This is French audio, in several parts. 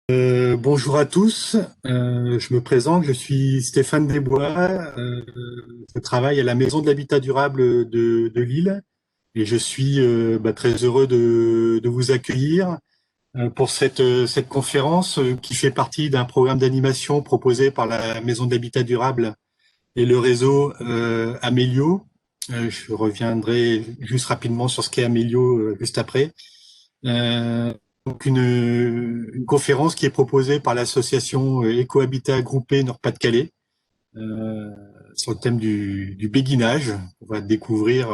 Bonjour à tous. Je me présente, je suis Stéphane Desbois. Je travaille à la Maison de l'Habitat Durable de Lille et je suis très heureux de vous accueillir pour cette conférence qui fait partie d'un programme d'animation proposé par la Maison de l'Habitat Durable et le réseau Amélio. Je reviendrai juste rapidement sur ce qu'est Amélio juste après. Donc une conférence qui est proposée par l'association Écohabitat Groupé Nord-Pas-de-Calais euh, sur le thème du béguinage. On va découvrir,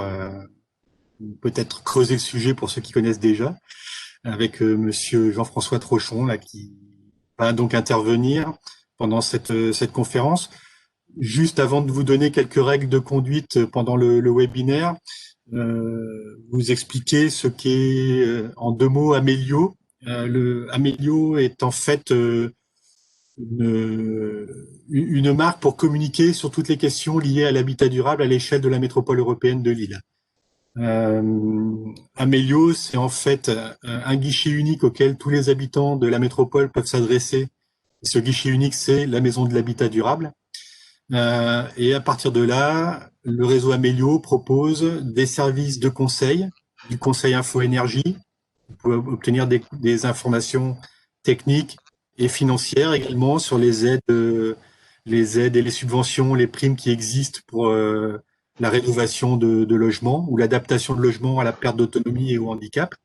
peut-être creuser le sujet pour ceux qui connaissent déjà, avec Monsieur Jean-François Trochon là qui va donc intervenir pendant cette conférence. Juste avant de vous donner quelques règles de conduite pendant le webinaire, vous expliquer ce qu'est en deux mots Amélio. Le Amélio est en fait une marque pour communiquer sur toutes les questions liées à l'habitat durable à l'échelle de la métropole européenne de Lille. Amélio, c'est en fait un guichet unique auquel tous les habitants de la métropole peuvent s'adresser. Ce guichet unique, c'est la Maison de l'Habitat Durable. Et à partir de là, le réseau Amélio propose des services de conseil, du conseil info-énergie. Vous pouvez obtenir des informations techniques et financières également sur les aides et les subventions, les primes qui existent pour la rénovation de logements ou l'adaptation de logements à la perte d'autonomie et au handicap.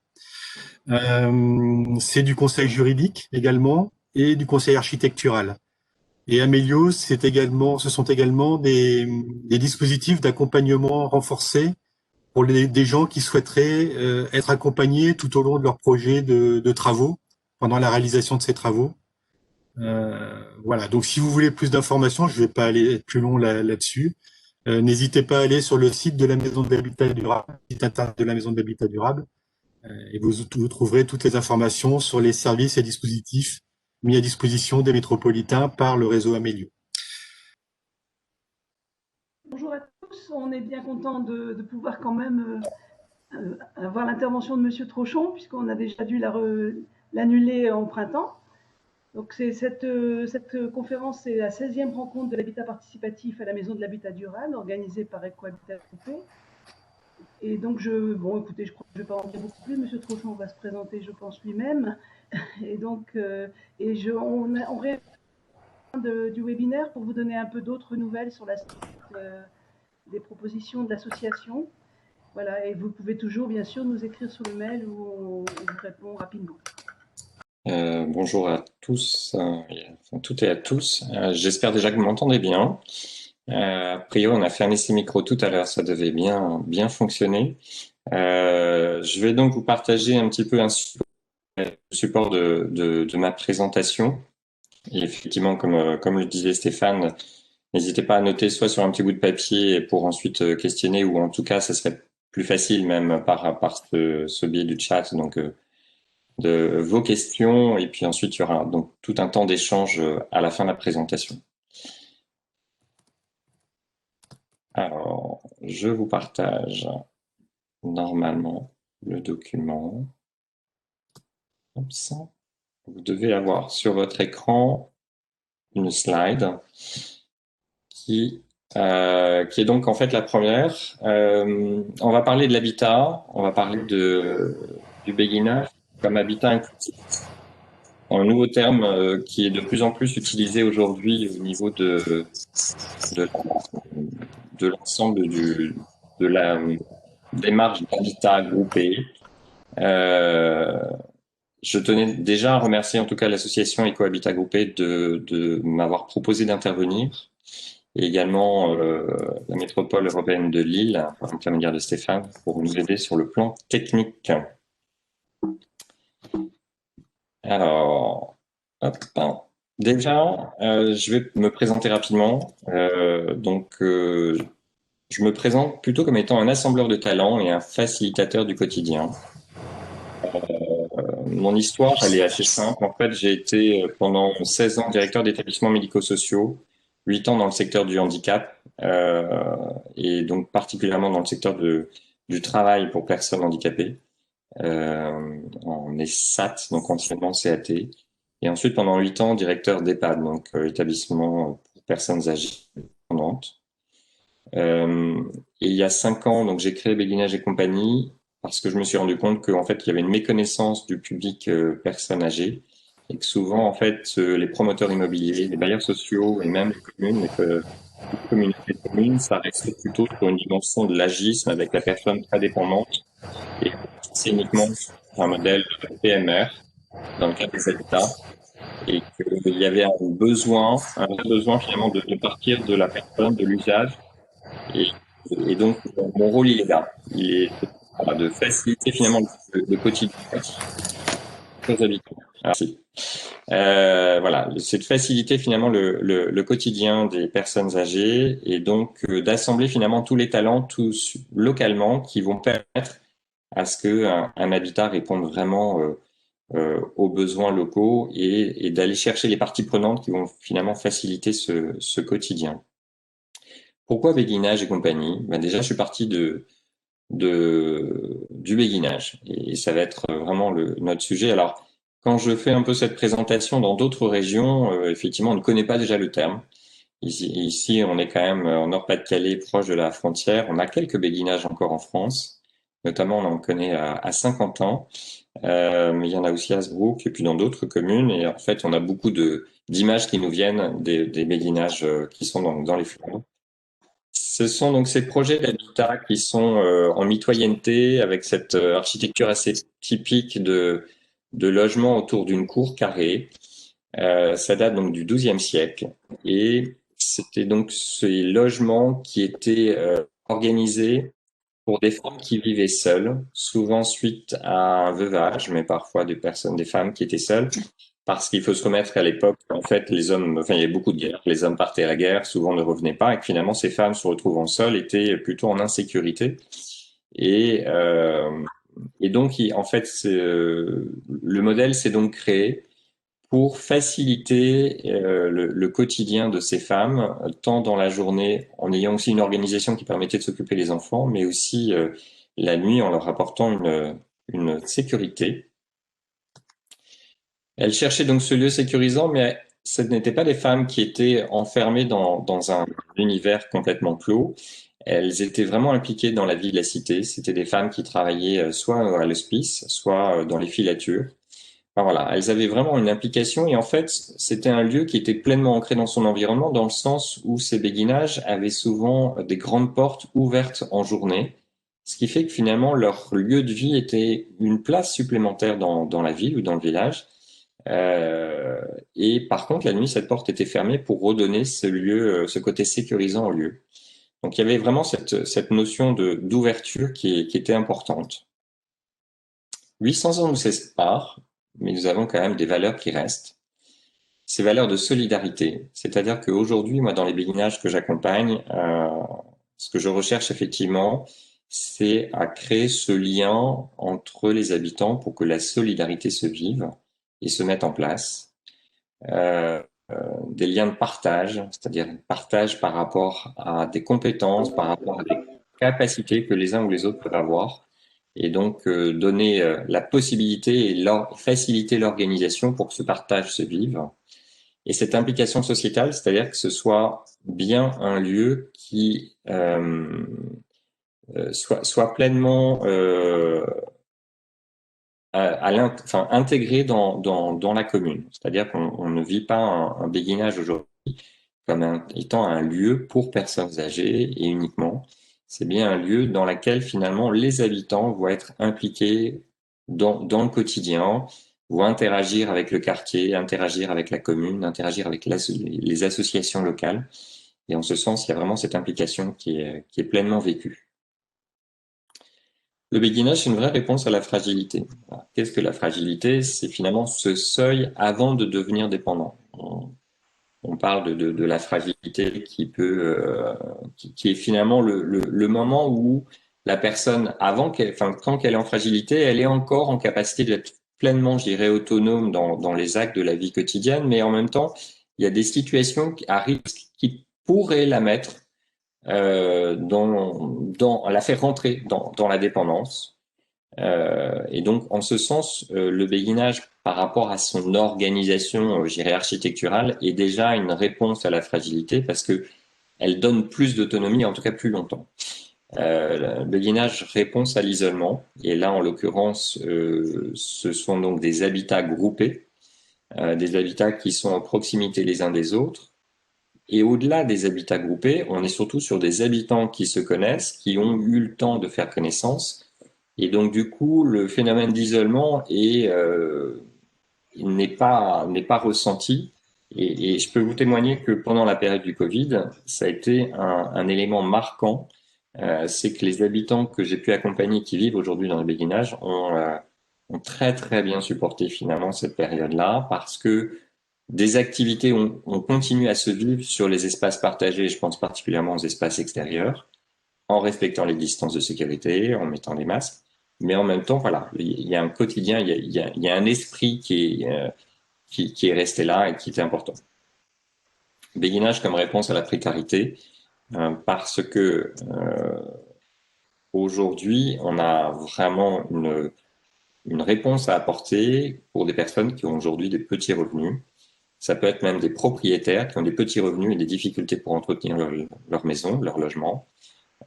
C'est du conseil juridique également et du conseil architectural. Et Amélio, ce sont également des dispositifs d'accompagnement renforcés pour des gens qui souhaiteraient être accompagnés tout au long de leur projet de travaux, pendant la réalisation de ces travaux. Voilà, donc si vous voulez plus d'informations, je ne vais pas aller être plus long là-dessus. N'hésitez pas à aller sur le site de la Maison de l'Habitat Durable, site internet de la Maison de l'Habitat Durable, et vous trouverez toutes les informations sur les services et dispositifs mis à disposition des métropolitains par le réseau Amélio. Bonjour à tous, on est bien content de pouvoir quand même avoir l'intervention de Monsieur Trochon, puisqu'on a déjà dû l'annuler en printemps. Donc cette conférence, c'est la 16e rencontre de l'habitat participatif à la Maison de l'Habitat Durable, organisée par Ecohabitat Groupé. Et donc, écoutez, je crois que je ne vais pas en dire beaucoup plus. Monsieur Trochon va se présenter, je pense, lui-même. Et donc, on réunit du webinaire pour vous donner un peu d'autres nouvelles sur la suite des propositions de l'association. Voilà, et vous pouvez toujours, bien sûr, nous écrire sur le mail où on vous répond rapidement. Bonjour à tous, enfin, toutes et à tous. J'espère déjà que vous m'entendez bien. A priori, on a fermé ces micros tout à l'heure, ça devait bien fonctionner. Je vais donc vous partager un petit peu un support de ma présentation. Et effectivement, comme le disait Stéphane, n'hésitez pas à noter soit sur un petit bout de papier pour ensuite questionner, ou en tout cas, ça serait plus facile même par ce biais du chat. Donc, de vos questions, et puis ensuite il y aura donc tout un temps d'échange à la fin de la présentation. Alors, je vous partage normalement le document. Oups. Vous devez avoir sur votre écran une slide qui est donc en fait la première. On va parler de l'habitat, on va parler du béguinage comme habitat inclusif. Un nouveau terme qui est de plus en plus utilisé aujourd'hui au niveau de l'ensemble de la démarche d'habitat groupé. Je tenais déjà à remercier en tout cas l'association Écohabitat Groupé de m'avoir proposé d'intervenir, et également la métropole européenne de Lille, par l'intermédiaire de Stéphane, pour nous aider sur le plan technique. Alors, hop. Déjà, je vais me présenter rapidement. Je me présente plutôt comme étant un assembleur de talents et un facilitateur du quotidien. Mon histoire, elle est assez simple. En fait, j'ai été pendant 16 ans directeur d'établissements médico-sociaux, 8 ans dans le secteur du handicap, et donc particulièrement dans le secteur du travail pour personnes handicapées, en ESAT, donc anciennement CAT. Et ensuite, pendant 8 ans, directeur d'EHPAD, donc établissement pour personnes âgées dépendantes. Et il y a 5 ans, donc j'ai créé Béguinage et compagnie parce que je me suis rendu compte qu'en fait, il y avait une méconnaissance du public personnes âgées et que souvent, en fait, les promoteurs immobiliers, les bailleurs sociaux et même les communes, les communautés de communes, ça restait plutôt sur une dimension de l'agisme avec la personne très dépendante et c'est uniquement un modèle de PMR dans le cadre des habitats et qu'il y avait un vrai besoin finalement de partir de la personne, de l'usage et, et donc, mon rôle, il est là. Il est voilà, de faciliter finalement le quotidien aux habitants. Merci. Voilà, c'est de faciliter finalement le quotidien des personnes âgées et donc d'assembler finalement tous les talents, tous localement, qui vont permettre à ce qu'un habitat réponde vraiment aux besoins locaux et d'aller chercher les parties prenantes qui vont finalement faciliter ce quotidien. Pourquoi béguinage et compagnie? Ben déjà, je suis parti du béguinage. Et ça va être vraiment notre sujet. Alors, quand je fais un peu cette présentation dans d'autres régions, effectivement, on ne connaît pas déjà le terme. Ici, on est quand même en Nord-Pas-de-Calais, proche de la frontière. On a quelques béguinages encore en France. Notamment, on en connaît à Saint-Quentin. Mais il y en a aussi à Hasbrook et puis dans d'autres communes. Et en fait, on a beaucoup d'images qui nous viennent des béguinages qui sont dans les Flandres. Ce sont donc ces projets d'habitat qui sont en mitoyenneté avec cette architecture assez typique de logement autour d'une cour carrée. Ça date donc du XIIe siècle et c'était donc ces logements qui étaient organisés pour des femmes qui vivaient seules, souvent suite à un veuvage, mais parfois des femmes qui étaient seules parce qu'il faut se remettre qu'à l'époque, en fait, les hommes, enfin, il y avait beaucoup de guerres. Les hommes partaient à la guerre, souvent ne revenaient pas, et que finalement, ces femmes se retrouvant seules étaient plutôt en insécurité. Et, euh, et donc, en fait, le modèle s'est donc créé pour faciliter le quotidien de ces femmes, tant dans la journée, en ayant aussi une organisation qui permettait de s'occuper des enfants, mais aussi la nuit en leur apportant une sécurité. Elle cherchait donc ce lieu sécurisant, mais ce n'étaient pas des femmes qui étaient enfermées dans un univers complètement clos. Elles étaient vraiment impliquées dans la vie de la cité. C'était des femmes qui travaillaient soit à l'hospice, soit dans les filatures. Enfin, voilà, elles avaient vraiment une implication et en fait, c'était un lieu qui était pleinement ancré dans son environnement, dans le sens où ces béguinages avaient souvent des grandes portes ouvertes en journée, ce qui fait que finalement leur lieu de vie était une place supplémentaire dans la ville ou dans le village. Euh, et par contre, la nuit, cette porte était fermée pour redonner ce lieu, ce côté sécurisant au lieu. Donc il y avait vraiment cette notion d'ouverture qui était importante. 800 ans nous séparent, mais nous avons quand même des valeurs qui restent. Ces valeurs de solidarité. C'est-à-dire qu'aujourd'hui, moi, dans les béguinages que j'accompagne, ce que je recherche effectivement, c'est à créer ce lien entre les habitants pour que la solidarité se vive et se mette en place. Euh, des liens de partage, c'est-à-dire partage par rapport à des compétences, par rapport à des capacités que les uns ou les autres peuvent avoir, et donc donner la possibilité et faciliter l'organisation pour que ce partage se vive. Et cette implication sociétale, c'est-à-dire que ce soit bien un lieu qui soit pleinement intégré dans la commune. C'est-à-dire qu'on ne vit pas un béguinage aujourd'hui comme étant un lieu pour personnes âgées et uniquement. C'est bien un lieu dans lequel finalement les habitants vont être impliqués dans le quotidien, vont interagir avec le quartier, interagir avec la commune, interagir avec les associations locales. Et en ce sens, il y a vraiment cette implication qui est pleinement vécue. Le béguinage, c'est une vraie réponse à la fragilité. Qu'est-ce que la fragilité? C'est finalement ce seuil avant de devenir dépendant. On parle de la fragilité qui est finalement le moment où la personne, quand elle est en fragilité, elle est encore en capacité d'être pleinement, je dirais, autonome dans les actes de la vie quotidienne, mais en même temps, il y a des situations qui arrivent qui pourraient la mettre la faire rentrer dans la dépendance. Et donc, en ce sens, le béguinage, par rapport à son organisation, je dirais architecturale, est déjà une réponse à la fragilité parce que elle donne plus d'autonomie, en tout cas plus longtemps. Le béguinage réponse à l'isolement, et là, en l'occurrence, ce sont donc des habitats groupés, des habitats qui sont en proximité les uns des autres. Et au-delà des habitats groupés, on est surtout sur des habitants qui se connaissent, qui ont eu le temps de faire connaissance. Et donc, du coup, le phénomène d'isolement n'est pas ressenti. Et je peux vous témoigner que pendant la période du Covid, ça a été un élément marquant. C'est que les habitants que j'ai pu accompagner qui vivent aujourd'hui dans le béguinage ont très très bien supporté finalement cette période-là parce que des activités ont continué à se vivre sur les espaces partagés, je pense particulièrement aux espaces extérieurs, en respectant les distances de sécurité, en mettant des masques. Mais en même temps, voilà, il y a un quotidien, il y a un esprit qui est resté là et qui était important. Béguinage comme réponse à la précarité, parce que aujourd'hui, on a vraiment une réponse à apporter pour des personnes qui ont aujourd'hui des petits revenus. Ça peut être même des propriétaires qui ont des petits revenus et des difficultés pour entretenir leur maison, leur logement.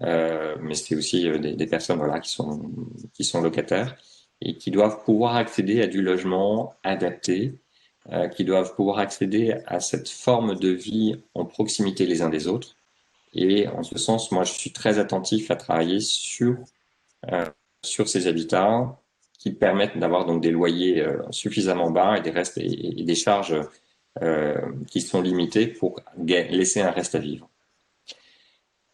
Mais c'est aussi des personnes voilà, qui sont locataires et qui doivent pouvoir accéder à du logement adapté, qui doivent pouvoir accéder à cette forme de vie en proximité les uns des autres. Et en ce sens, moi, je suis très attentif à travailler euh, sur ces habitats qui permettent d'avoir donc des loyers suffisamment bas et des restes et des charges qui sont limitées pour laisser un reste à vivre.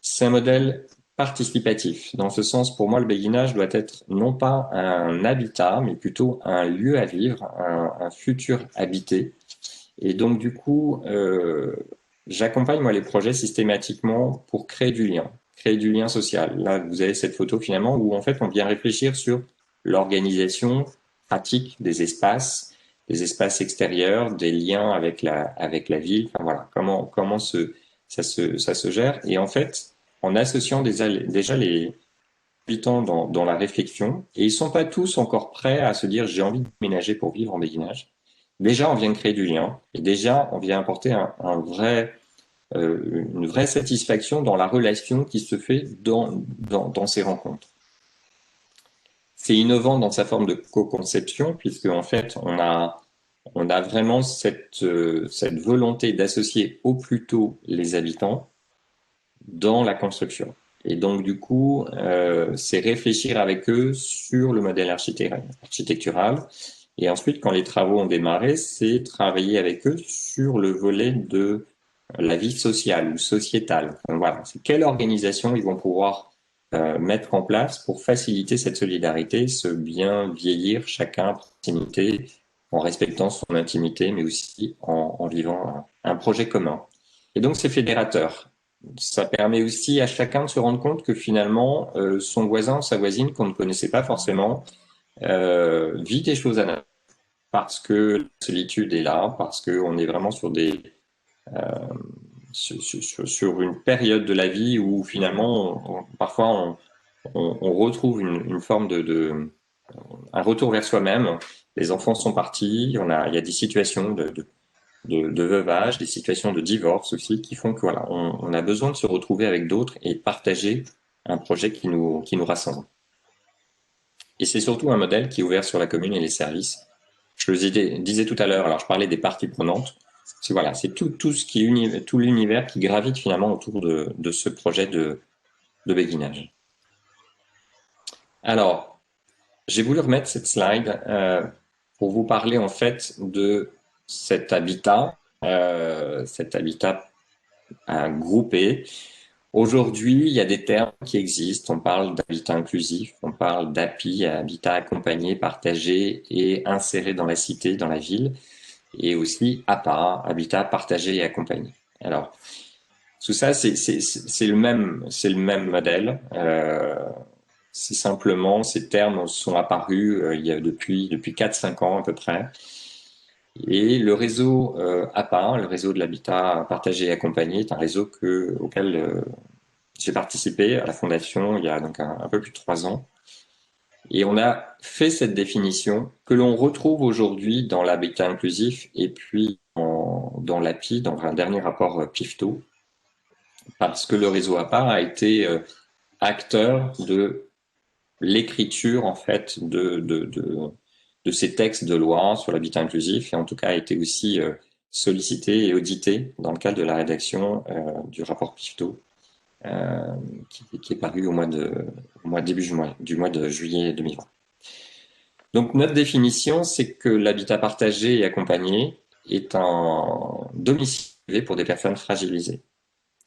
C'est un modèle participatif. Dans ce sens, pour moi, le béguinage doit être non pas un habitat, mais plutôt un lieu à vivre, un futur habité. Et donc, du coup, j'accompagne moi les projets systématiquement pour créer du lien social. Là, vous avez cette photo finalement où en fait on vient réfléchir sur l'organisation pratique des espaces extérieurs, des liens avec la ville. Enfin voilà, comment ça se gère. Et en fait, en associant déjà les habitants dans la réflexion, et ils sont pas tous encore prêts à se dire j'ai envie de déménager pour vivre en béguinage. Déjà, on vient de créer du lien, et déjà, on vient apporter une vraie satisfaction dans la relation qui se fait dans ces rencontres. C'est innovant dans sa forme de co-conception, puisque en fait, on a vraiment cette volonté d'associer au plus tôt les habitants dans la construction. Et donc, du coup, c'est réfléchir avec eux sur le modèle architectural. Et ensuite, quand les travaux ont démarré, c'est travailler avec eux sur le volet de la vie sociale ou sociétale. Enfin, voilà, c'est quelle organisation ils vont pouvoir mettre en place pour faciliter cette solidarité, ce bien vieillir chacun à proximité, en respectant son intimité, mais aussi en vivant un projet commun. Et donc, c'est fédérateur. Ça permet aussi à chacun de se rendre compte que finalement, son voisin ou sa voisine qu'on ne connaissait pas forcément vit des choses à neuf parce que la solitude est là, parce qu'on est vraiment sur sur une période de la vie où finalement, parfois, on retrouve une forme un retour vers soi-même. Les enfants sont partis, il y a des situations de veuvage, des situations de divorce aussi, qui font que voilà, on a besoin de se retrouver avec d'autres et de partager un projet qui nous rassemble. Et c'est surtout un modèle qui est ouvert sur la commune et les services. Je le disais tout à l'heure, alors je parlais des parties prenantes. Voilà, c'est tout ce qui est tout l'univers qui gravite finalement autour de ce projet de béguinage. Alors, j'ai voulu remettre cette slide pour vous parler en fait de cet habitat groupé. Aujourd'hui, il y a des termes qui existent. On parle d'habitat inclusif, on parle d'HAPI, habitat accompagné, partagé et inséré dans la cité, dans la ville, et aussi APA, habitat partagé et accompagné. Alors, tout ça, c'est le même modèle. C'est simplement, ces termes sont apparus il y a depuis 4-5 ans à peu près. Et le réseau APA, le réseau de l'habitat partagé et accompagné, est un réseau auquel j'ai participé à la fondation il y a donc un peu plus de 3 ans. Et on a fait cette définition que l'on retrouve aujourd'hui dans l'habitat inclusif et puis dans l'API, dans un dernier rapport PIFTO, parce que le réseau APA a été acteur de l'écriture en fait de ces textes de loi sur l'habitat inclusif et en tout cas a été aussi sollicité et audité dans le cadre de la rédaction du rapport PIFTO qui est paru du mois de juillet 2020. Donc notre définition, c'est que l'habitat partagé et accompagné est un domicile privé pour des personnes fragilisées.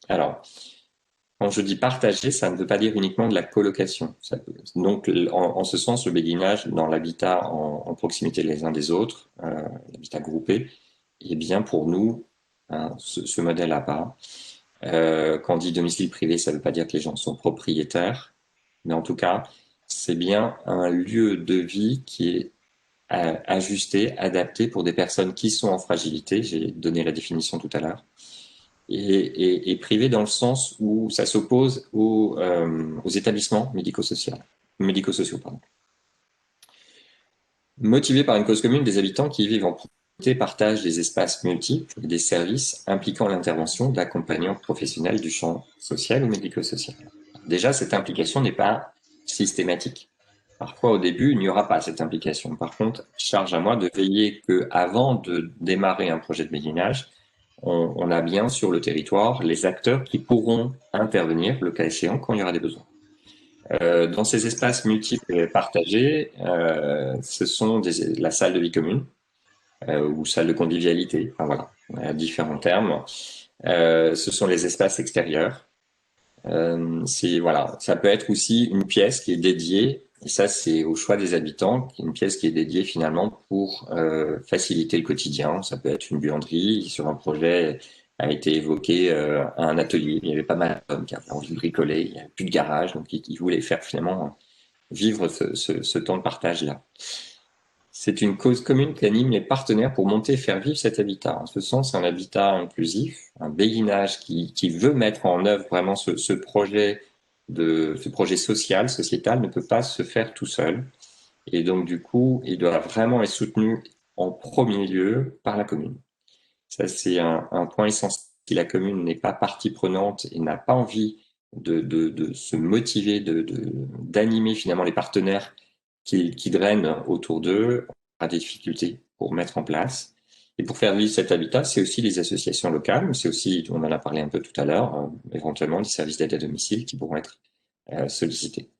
Alors, quand je dis partagé, ça ne veut pas dire uniquement de la colocation. Donc, en ce sens, le béguinage dans l'habitat en proximité les uns des autres, l'habitat groupé, est bien pour nous ce modèle à part. Quand on dit domicile privé, ça ne veut pas dire que les gens sont propriétaires, mais en tout cas, c'est bien un lieu de vie qui est ajusté, adapté pour des personnes qui sont en fragilité. J'ai donné la définition tout à l'heure. Et privé dans le sens où ça s'oppose aux établissements médico-sociaux. Motivé par une cause commune, des habitants qui vivent en proximité partagent des espaces multiples et des services impliquant l'intervention d'accompagnants professionnels du champ social ou médico-social. Déjà, cette implication n'est pas systématique. Parfois, au début, il n'y aura pas cette implication. Par contre, charge à moi de veiller qu'avant de démarrer un projet de béguinage, on a bien sur le territoire les acteurs qui pourront intervenir, le cas échéant, quand il y aura des besoins. Dans ces espaces multiples et partagés, ce sont la salle de vie commune ou salle de convivialité, enfin voilà, différents termes. Ce sont les espaces extérieurs. Voilà, ça peut être aussi une pièce qui est dédiée, et ça c'est au choix des habitants, une pièce qui est dédiée finalement pour faciliter le quotidien. Ça peut être une buanderie. Sur un projet a été évoqué un atelier. Il y avait pas mal d'hommes qui avaient envie de bricoler, il n'y avait plus de garage, donc ils voulaient faire finalement vivre ce temps de partage-là. C'est une cause commune qui anime les partenaires pour monter et faire vivre cet habitat. En ce sens, un habitat inclusif, un béguinage qui veut mettre en œuvre vraiment ce projet social, sociétal, ne peut pas se faire tout seul. Et donc, du coup, il doit vraiment être soutenu en premier lieu par la commune. Ça, c'est un point essentiel. Si la commune n'est pas partie prenante et n'a pas envie de se motiver, d'animer finalement les partenaires qui drainent autour d'eux, on a des difficultés pour mettre en place. Et pour faire vivre cet habitat, c'est aussi les associations locales, c'est aussi, on en a parlé un peu tout à l'heure, éventuellement des services d'aide à domicile qui pourront être sollicités.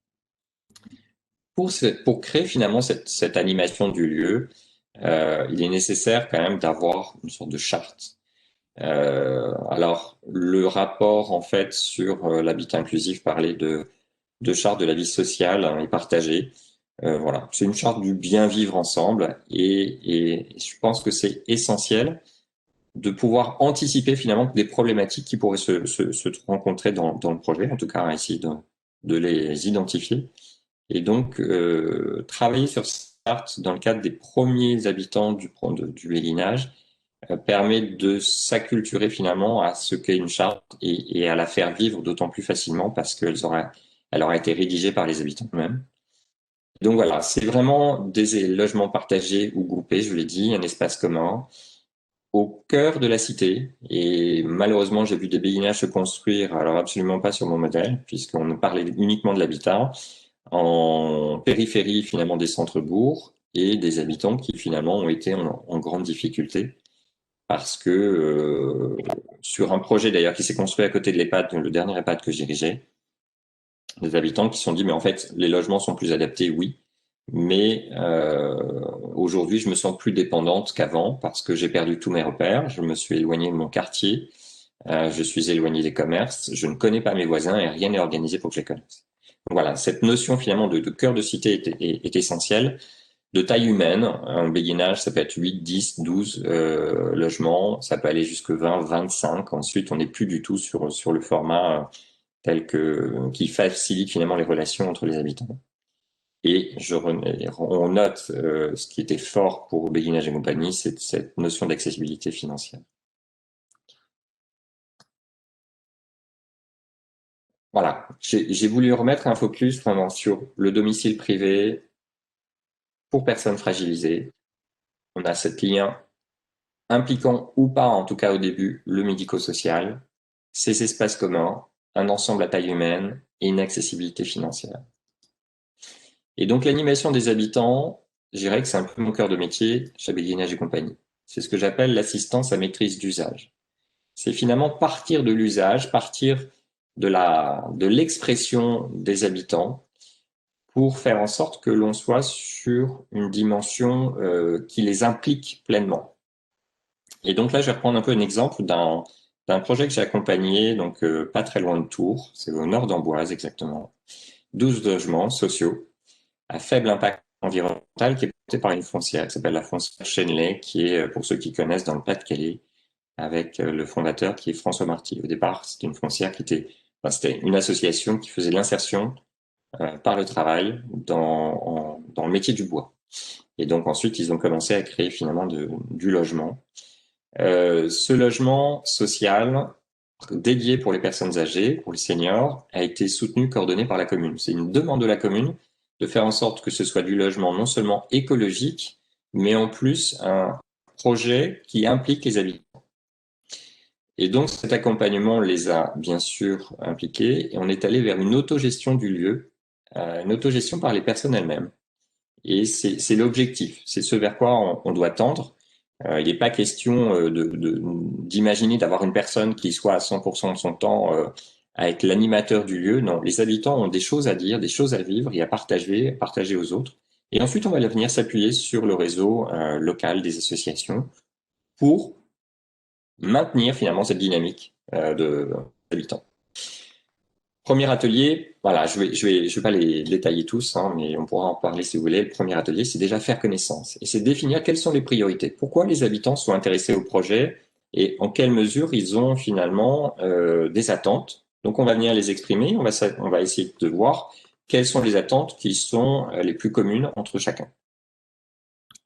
Pour créer finalement cette animation du lieu, il est nécessaire quand même d'avoir une sorte de charte. Alors, le rapport en fait sur l'habitat inclusif parlait de charte de la vie sociale et partagée. Voilà, c'est une charte du bien vivre ensemble et je pense que c'est essentiel de pouvoir anticiper finalement des problématiques qui pourraient se rencontrer dans le projet, en tout cas essayer de les identifier et donc travailler sur cette charte dans le cadre des premiers habitants du béguinage permet de s'acculturer finalement à ce qu'est une charte et à la faire vivre d'autant plus facilement parce elle aura été rédigée par les habitants eux-mêmes. Donc voilà, c'est vraiment des logements partagés ou groupés, je vous l'ai dit, un espace commun au cœur de la cité. Et malheureusement, j'ai vu des béguinages se construire, alors absolument pas sur mon modèle, puisqu'on parlait uniquement de l'habitat, en périphérie finalement des centres-bourgs et des habitants qui finalement ont été en grande difficulté parce que sur un projet d'ailleurs qui s'est construit à côté de l'EHPAD, le dernier EHPAD que je dirigeais, des habitants qui se sont dit mais en fait les logements sont plus adaptés, oui, mais aujourd'hui je me sens plus dépendante qu'avant parce que j'ai perdu tous mes repères, je me suis éloignée de mon quartier, je suis éloignée des commerces, je ne connais pas mes voisins et rien n'est organisé pour que je les connaisse. Donc voilà, cette notion finalement de cœur de cité est essentielle. De taille humaine, un béguinage, ça peut être 8, 10, 12 logements, ça peut aller jusque 20, 25. Ensuite, on n'est plus du tout sur le format qui facilite finalement les relations entre les habitants. Et on note ce qui était fort pour Béguinage et compagnie, c'est cette notion d'accessibilité financière. Voilà, j'ai voulu remettre un focus vraiment sur le domicile privé, pour personnes fragilisées. On a ce lien impliquant ou pas, en tout cas au début, le médico-social, ces espaces communs, un ensemble à taille humaine et une accessibilité financière. Et donc l'animation des habitants, je dirais que c'est un peu mon cœur de métier chez Béguinage et compagnie. C'est ce que j'appelle l'assistance à maîtrise d'usage. C'est finalement partir de l'usage, partir de l'expression des habitants pour faire en sorte que l'on soit sur une dimension qui les implique pleinement. Et donc là, je vais reprendre un peu un exemple d'un projet que j'ai accompagné, donc pas très loin de Tours, c'est au nord d'Amboise exactement, 12 logements sociaux à faible impact environnemental qui est porté par une foncière qui s'appelle la foncière Chenley, qui est, pour ceux qui connaissent, dans le Pas-de-Calais, avec le fondateur qui est François Marty. Au départ, c'était une foncière c'était une association qui faisait l'insertion par le travail dans le métier du bois. Et donc ensuite, ils ont commencé à créer finalement du logement. Ce logement social dédié pour les personnes âgées, pour les seniors, a été soutenu, coordonné par la commune. C'est une demande de la commune de faire en sorte que ce soit du logement non seulement écologique, mais en plus un projet qui implique les habitants. Et donc cet accompagnement les a bien sûr impliqués et on est allé vers une autogestion du lieu, une autogestion par les personnes elles-mêmes. Et c'est l'objectif, c'est ce vers quoi on doit tendre. Il n'est pas question d'imaginer d'avoir une personne qui soit à 100% de son temps à être l'animateur du lieu. Non, les habitants ont des choses à dire, des choses à vivre et à partager aux autres. Et ensuite, on va venir s'appuyer sur le réseau local des associations pour maintenir finalement cette dynamique d'habitants. Premier atelier, voilà, je vais pas les détailler tous, hein, mais on pourra en parler si vous voulez. Le premier atelier, c'est déjà faire connaissance et c'est définir quelles sont les priorités. Pourquoi les habitants sont intéressés au projet et en quelle mesure ils ont finalement des attentes. Donc on va venir les exprimer, on va essayer de voir quelles sont les attentes qui sont les plus communes entre chacun.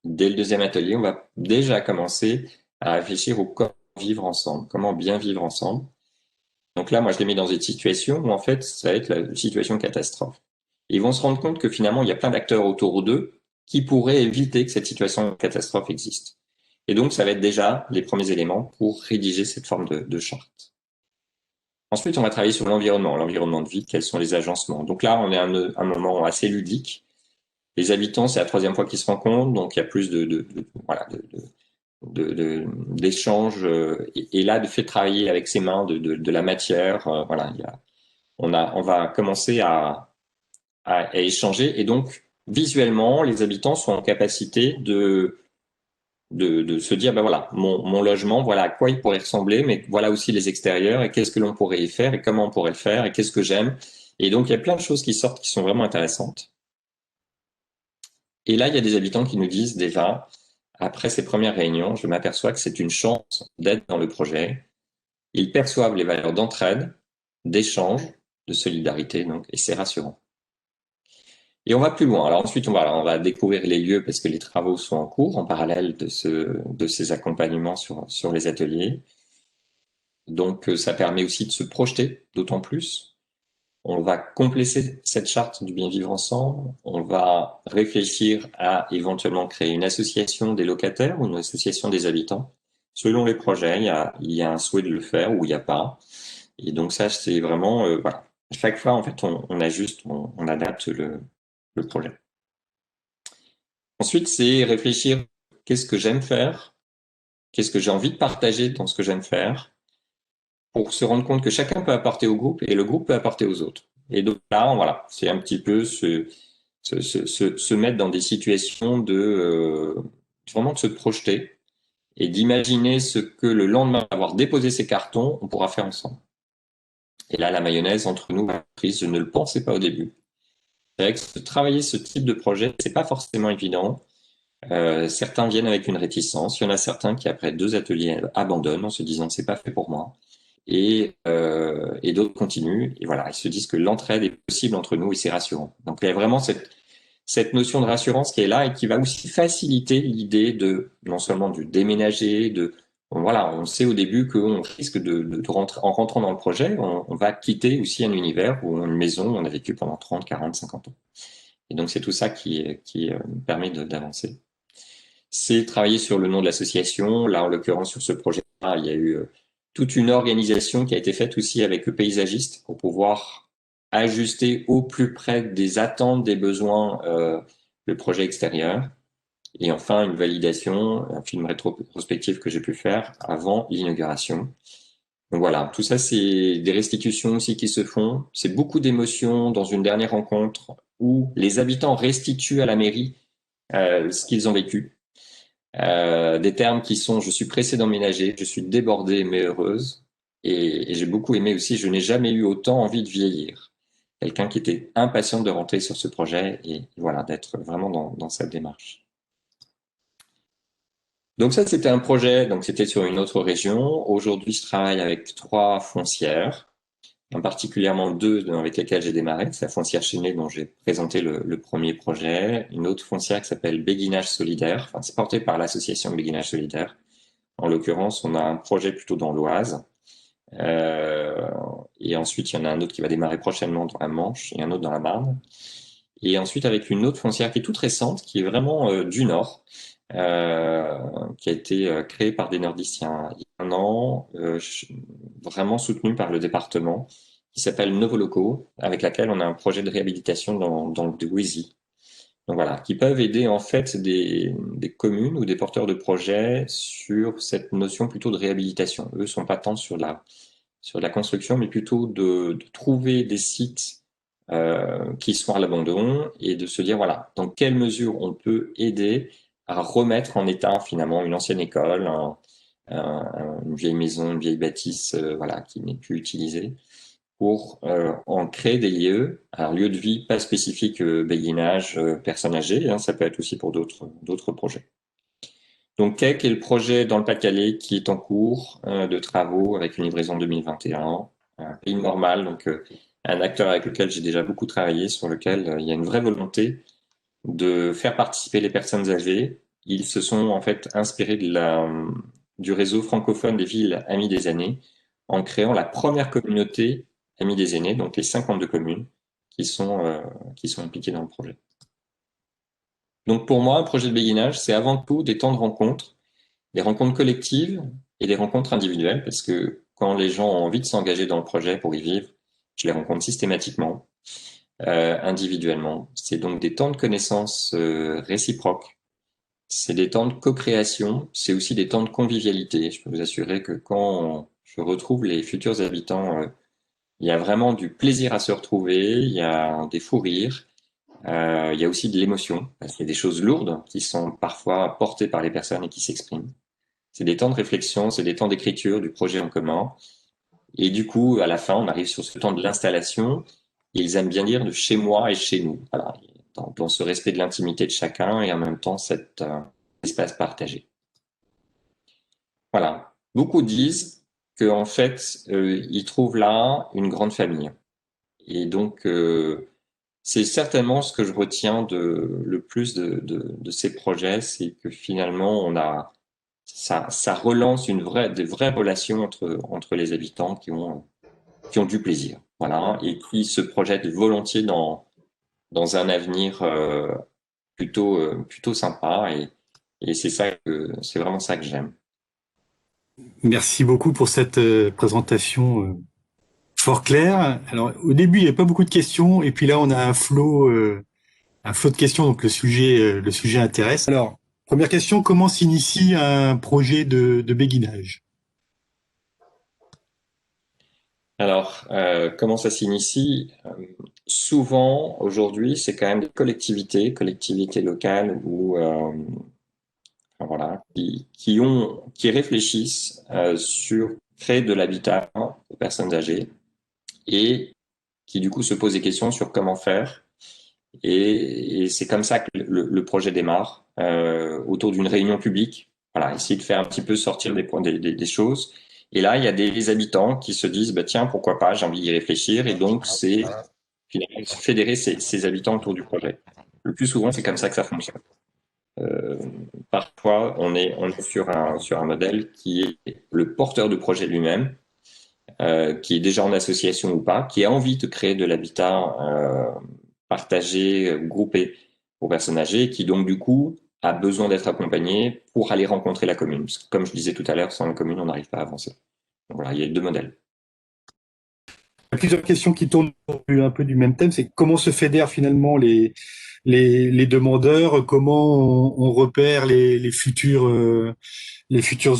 Dès le deuxième atelier, on va déjà commencer à réfléchir au comment vivre ensemble, comment bien vivre ensemble. Donc là, moi, je les mets dans une situation où, en fait, ça va être la situation catastrophe. Ils vont se rendre compte que finalement, il y a plein d'acteurs autour d'eux qui pourraient éviter que cette situation catastrophe existe. Et donc, ça va être déjà les premiers éléments pour rédiger cette forme de charte. Ensuite, on va travailler sur l'environnement de vie, quels sont les agencements. Donc là, on est à un moment assez ludique. Les habitants, c'est la troisième fois qu'ils se rencontrent, donc il y a plus d'échanges et là de fait travailler avec ses mains de la matière voilà on va commencer à échanger et donc visuellement les habitants sont en capacité de se dire ben voilà mon logement voilà à quoi il pourrait ressembler mais voilà aussi les extérieurs et qu'est-ce que l'on pourrait y faire et comment on pourrait le faire et qu'est-ce que j'aime et donc il y a plein de choses qui sortent qui sont vraiment intéressantes et là il y a des habitants qui nous disent déjà après ces premières réunions, je m'aperçois que c'est une chance d'être dans le projet. Ils perçoivent les valeurs d'entraide, d'échange, de solidarité, donc, et c'est rassurant. Et on va plus loin. Alors ensuite, on va découvrir les lieux parce que les travaux sont en cours en parallèle de ces accompagnements sur les ateliers. Donc, ça permet aussi de se projeter d'autant plus. On va compléter cette charte du bien vivre ensemble. On va réfléchir à éventuellement créer une association des locataires ou une association des habitants. Selon les projets, il y a un souhait de le faire ou il n'y a pas. Et donc ça, c'est vraiment, voilà. Chaque fois, en fait, on ajuste, on adapte le projet. Ensuite, c'est réfléchir qu'est-ce que j'aime faire, qu'est-ce que j'ai envie de partager dans ce que j'aime faire, pour se rendre compte que chacun peut apporter au groupe et le groupe peut apporter aux autres. Et donc là, voilà, c'est un petit peu se mettre dans des situations vraiment de se projeter et d'imaginer ce que le lendemain d'avoir déposé ces cartons, on pourra faire ensemble. Et là, la mayonnaise entre nous, je ne le pensais pas au début. C'est vrai que travailler ce type de projet, c'est pas forcément évident. Certains viennent avec une réticence. Il y en a certains qui, après 2 ateliers, abandonnent en se disant c'est pas fait pour moi. Et d'autres continuent. Et voilà, ils se disent que l'entraide est possible entre nous et c'est rassurant. Donc il y a vraiment cette notion de rassurance qui est là et qui va aussi faciliter l'idée de non seulement du déménager, voilà, on sait au début qu'on risque de rentrer, en rentrant dans le projet, on va quitter aussi un univers ou une maison où on a vécu pendant 30, 40, 50 ans. Et donc, c'est tout ça qui me permet d'avancer. C'est travailler sur le nom de l'association. Là, en l'occurrence, sur ce projet-là, il y a eu toute une organisation qui a été faite aussi avec le paysagiste pour pouvoir ajuster au plus près des attentes, des besoins, le projet extérieur. Et enfin, une validation, un film rétrospectif que j'ai pu faire avant l'inauguration. Donc voilà, tout ça, c'est des restitutions aussi qui se font. C'est beaucoup d'émotions dans une dernière rencontre où les habitants restituent à la mairie ce qu'ils ont vécu. Des termes qui sont « je suis pressée d'emménager »,« je suis débordée mais heureuse ». Et j'ai beaucoup aimé aussi « je n'ai jamais eu autant envie de vieillir ». Quelqu'un qui était impatient de rentrer sur ce projet et voilà, d'être vraiment dans cette démarche. Donc ça, c'était un projet, donc c'était sur une autre région. Aujourd'hui, je travaille avec 3 foncières, en particulièrement 2 avec lesquelles j'ai démarré. C'est la foncière Chénet dont j'ai présenté le premier projet, une autre foncière qui s'appelle Béguinage Solidaire. Enfin, c'est porté par l'association Béguinage Solidaire. En l'occurrence, on a un projet plutôt dans l'Oise. Et ensuite, il y en a un autre qui va démarrer prochainement dans la Manche et un autre dans la Marne. Et ensuite, avec une autre foncière qui est toute récente, qui est vraiment du Nord, qui a été créée par des nordistes il y a un an, vraiment soutenue par le département, qui s'appelle Novoloco, avec laquelle on a un projet de réhabilitation dans le Douaisis. Donc voilà, qui peuvent aider en fait des communes ou des porteurs de projets sur cette notion plutôt de réhabilitation. Eux sont pas tant sur la construction, mais plutôt de trouver des sites qui sont à l'abandon et de se dire voilà, dans quelle mesure on peut aider à remettre en état finalement une ancienne école, une vieille maison, une vieille bâtisse voilà, qui n'est plus utilisée, pour en créer des lieux, un lieu de vie pas spécifique béguinage, personnes âgées, hein, ça peut être aussi pour d'autres projets. Donc KEC est le projet dans le Pas-de-Calais qui est en cours de travaux avec une livraison 2021, un pays normal, donc un acteur avec lequel j'ai déjà beaucoup travaillé, sur lequel il y a une vraie volonté de faire participer les personnes âgées. Ils se sont en fait inspirés du réseau francophone des villes Amies des aînés en créant la première communauté Amis des aînés, donc les 52 communes qui sont impliquées dans le projet. Donc pour moi, un projet de béguinage, c'est avant tout des temps de rencontres, des rencontres collectives et des rencontres individuelles, parce que quand les gens ont envie de s'engager dans le projet pour y vivre, je les rencontre systématiquement, individuellement. C'est donc des temps de connaissances réciproques, c'est des temps de co-création, c'est aussi des temps de convivialité. Je peux vous assurer que quand je retrouve les futurs habitants, il y a vraiment du plaisir à se retrouver, il y a des fous rires, il y a aussi de l'émotion, parce qu'il y a des choses lourdes qui sont parfois portées par les personnes et qui s'expriment. C'est des temps de réflexion, c'est des temps d'écriture du projet en commun. Et du coup, à la fin, on arrive sur ce temps de l'installation. Ils aiment bien dire de chez moi et chez nous. Voilà, dans ce respect de l'intimité de chacun et en même temps cet espace partagé. Voilà. Beaucoup disent qu'en fait, ils trouvent là une grande famille. Et donc, c'est certainement ce que je retiens le plus de ces projets, c'est que finalement, ça relance des vraies relations entre les habitants qui ont du plaisir, voilà, et qui se projettent volontiers dans un avenir plutôt sympa, et c'est vraiment ça que j'aime. Merci beaucoup pour cette présentation fort claire. Alors, au début, il n'y avait pas beaucoup de questions, et puis là, on a un flot de questions, donc le sujet intéresse. Alors, première question, comment s'initie un projet de béguinage? Alors, comment ça s'initie? Souvent, aujourd'hui, c'est quand même des collectivités locales ou voilà, qui réfléchissent sur créer de l'habitat aux personnes âgées et qui du coup se posent des questions sur comment faire. Et c'est comme ça que le projet démarre, autour d'une réunion publique. Voilà, essayer de faire un petit peu sortir des choses. Et là, il y a des habitants qui se disent, bah, tiens, pourquoi pas, j'ai envie d'y réfléchir. Et donc, c'est finalement fédérer ces habitants autour du projet. Le plus souvent, c'est comme ça que ça fonctionne. Parfois, on est sur un modèle qui est le porteur de projet lui-même, qui est déjà en association ou pas, qui a envie de créer de l'habitat partagé, groupé pour personnes âgées, qui donc du coup a besoin d'être accompagné pour aller rencontrer la commune. Parce que, comme je disais tout à l'heure, sans la commune, on n'arrive pas à avancer. Donc voilà, il y a deux modèles. Il y a plusieurs questions qui tournent un peu du même thème, c'est comment se fédèrent finalement les demandeurs, comment on repère les futurs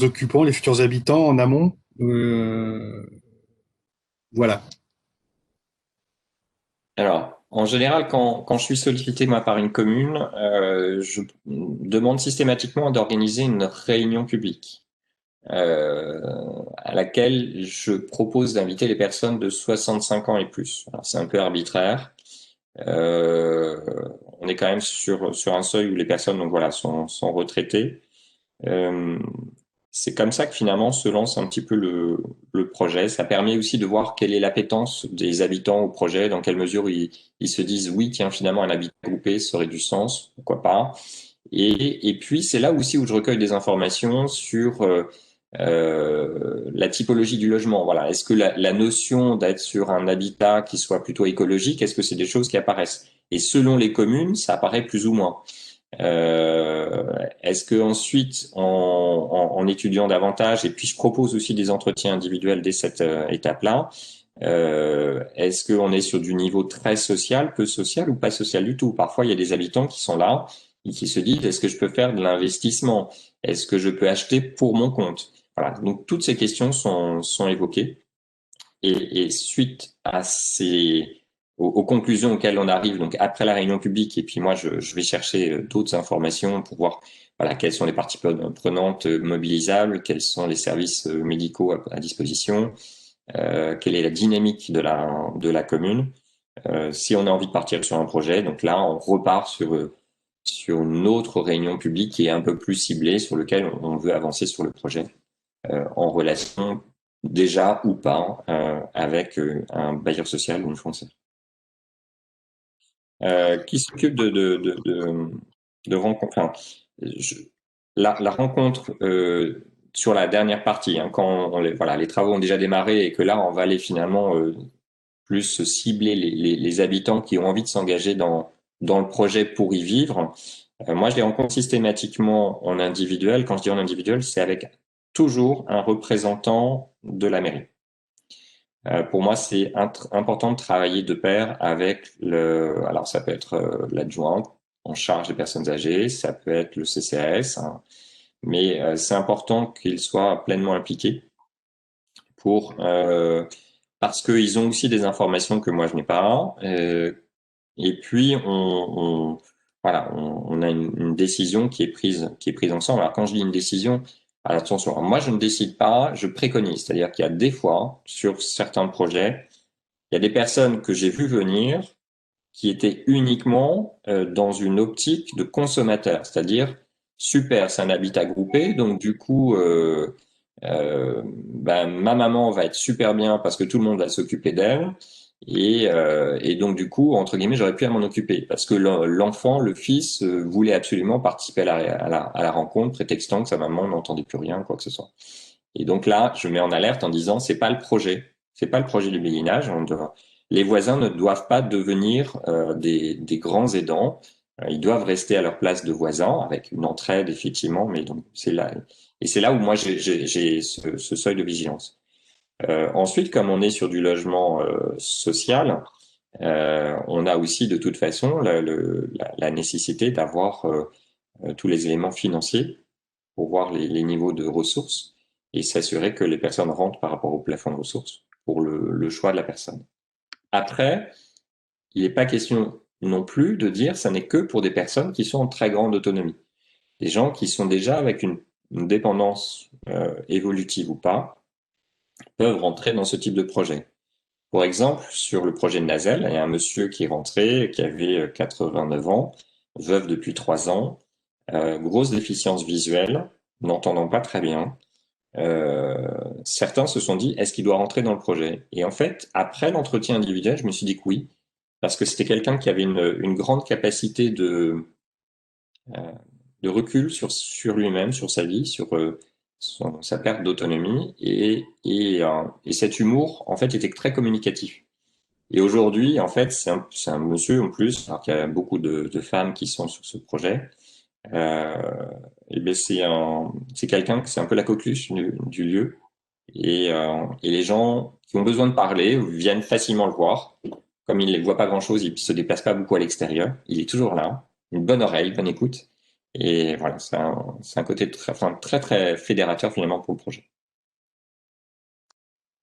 occupants, les futurs habitants en amont. Voilà. Alors, en général, quand je suis sollicité moi par une commune, je demande systématiquement d'organiser une réunion publique à laquelle je propose d'inviter les personnes de 65 ans et plus. Alors, c'est un peu arbitraire. Euh, on est quand même sur un seuil où les personnes donc voilà sont retraitées. Euh, c'est comme ça que finalement se lance un petit peu le projet. Ça permet aussi de voir quelle est l'appétence des habitants au projet, dans quelle mesure ils se disent oui, tiens, finalement un habitat groupé ça aurait du sens, pourquoi pas. Et puis c'est là aussi où je recueille des informations sur la typologie du logement. Voilà, est-ce que la notion d'être sur un habitat qui soit plutôt écologique, est-ce que c'est des choses qui apparaissent? Et selon les communes, ça apparaît plus ou moins. Est-ce que ensuite, en étudiant davantage, et puis je propose aussi des entretiens individuels dès cette étape-là, est-ce qu'on est sur du niveau très social, peu social ou pas social du tout? Parfois, il y a des habitants qui sont là et qui se disent, est-ce que je peux faire de l'investissement? Est-ce que je peux acheter pour mon compte? Voilà. Donc, toutes ces questions sont évoquées. Et suite à aux conclusions auxquelles on arrive, donc après la réunion publique, et puis moi je vais chercher d'autres informations pour voir voilà quelles sont les parties prenantes mobilisables, quels sont les services médicaux à disposition, quelle est la dynamique de la commune. Si on a envie de partir sur un projet, donc là on repart sur une autre réunion publique qui est un peu plus ciblée, sur lequel on veut avancer sur le projet en relation déjà ou pas avec un bailleur social ou une foncière. Qui s'occupe de rencontre. Enfin, je- la rencontre sur la dernière partie, hein, quand voilà, les travaux ont déjà démarré et que là, on va aller finalement plus cibler les habitants qui ont envie de s'engager dans le projet pour y vivre. Moi, je les rencontre systématiquement en individuel. Quand je dis en individuel, c'est avec toujours un représentant de la mairie. Pour moi, c'est important de travailler de pair avec alors ça peut être l'adjoint en charge des personnes âgées, ça peut être le CCAS, hein, mais c'est important qu'ils soient pleinement impliqués pour parce qu'ils ont aussi des informations que moi je n'ai pas. Et puis voilà, on a une décision qui est prise ensemble. Alors quand je dis une décision, alors attention, moi je ne décide pas, je préconise. C'est-à-dire qu'il y a des fois sur certains projets, il y a des personnes que j'ai vues venir qui étaient uniquement dans une optique de consommateur, c'est-à-dire super, c'est un habitat groupé, donc du coup ben, ma maman va être super bien parce que tout le monde va s'occuper d'elle. Et donc du coup, entre guillemets, j'aurais pu à m'en occuper parce que l'enfant, le fils, voulait absolument participer à la rencontre, prétextant que sa maman n'entendait plus rien, quoi que ce soit. Et donc là, je mets en alerte en disant, c'est pas le projet, c'est pas le projet du béguinage. Les voisins ne doivent pas devenir des grands aidants. Ils doivent rester à leur place de voisins avec une entraide effectivement, mais donc c'est là et c'est là où moi j'ai ce seuil de vigilance. Ensuite, comme on est sur du logement social, on a aussi de toute façon la nécessité d'avoir tous les éléments financiers pour voir les niveaux de ressources et s'assurer que les personnes rentrent par rapport au plafond de ressources pour le choix de la personne. Après, il n'est pas question non plus de dire ça n'est que pour des personnes qui sont en très grande autonomie. Des gens qui sont déjà avec une dépendance évolutive ou pas peuvent rentrer dans ce type de projet. Pour exemple, sur le projet de Nazel, il y a un monsieur qui est rentré, qui avait 89 ans, veuf depuis 3 ans, grosse déficience visuelle, n'entendant pas très bien. Certains se sont dit, est-ce qu'il doit rentrer dans le projet? Et en fait, après l'entretien individuel, je me suis dit que oui, parce que c'était quelqu'un qui avait une grande capacité euh, de recul sur lui-même, sur sa vie, sur sa perte d'autonomie, et cet humour, en fait, était très communicatif. Et aujourd'hui, en fait, c'est un monsieur en plus, alors qu'il y a beaucoup de femmes qui sont sur ce projet. Euh, et ben c'est quelqu'un, c'est un peu la coqueluche du lieu. Et les gens qui ont besoin de parler viennent facilement le voir. Comme il ne voit pas grand-chose, il se déplace pas beaucoup à l'extérieur. Il est toujours là. Une bonne oreille, bonne écoute. Et voilà, c'est un côté très, très fédérateur finalement pour le projet.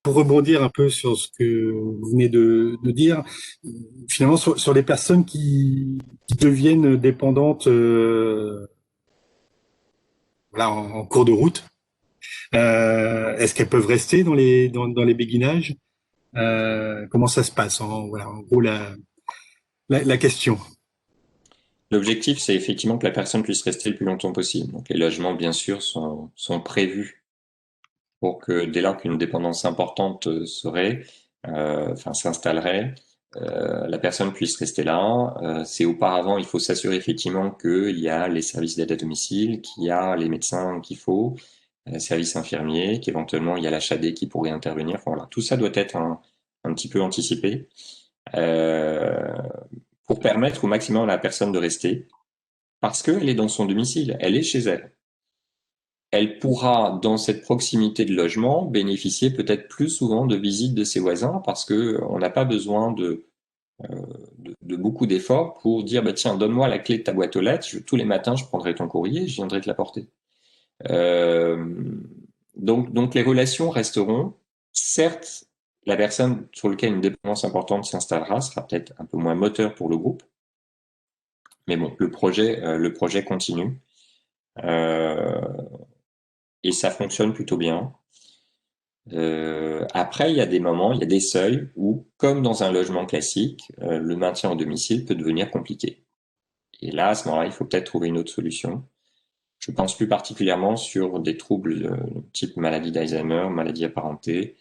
Pour rebondir un peu sur ce que vous venez de dire, finalement sur les personnes qui deviennent dépendantes voilà, en cours de route, est-ce qu'elles peuvent rester dans les béguinages? Comment ça se passe voilà, en gros la question. L'objectif, c'est effectivement que la personne puisse rester le plus longtemps possible. Donc les logements, bien sûr, sont prévus pour que dès lors qu'une dépendance importante s'installerait, la personne puisse rester là. C'est auparavant, il faut s'assurer effectivement qu'il y a les services d'aide à domicile, qu'il y a les médecins qu'il faut, services infirmiers, qu'éventuellement il y a l'HAD qui pourrait intervenir. Enfin, voilà, tout ça doit être un petit peu anticipé euh, pour permettre au maximum à la personne de rester, parce qu'elle est dans son domicile, elle est chez elle. Elle pourra, dans cette proximité de logement, bénéficier peut-être plus souvent de visites de ses voisins parce que on n'a pas besoin de beaucoup d'efforts pour dire bah, tiens, donne-moi la clé de ta boîte aux lettres, tous les matins je prendrai ton courrier, je viendrai te l'apporter. Euh, donc les relations resteront. Certes, la personne sur laquelle une dépendance importante s'installera sera peut-être un peu moins moteur pour le groupe, mais bon, le projet continue euh, et ça fonctionne plutôt bien. Après, il y a des moments, il y a des seuils où, comme dans un logement classique, le maintien au domicile peut devenir compliqué. Et là, à ce moment-là, il faut peut-être trouver une autre solution. Je pense plus particulièrement sur des troubles type maladie d'Alzheimer, maladie apparentée,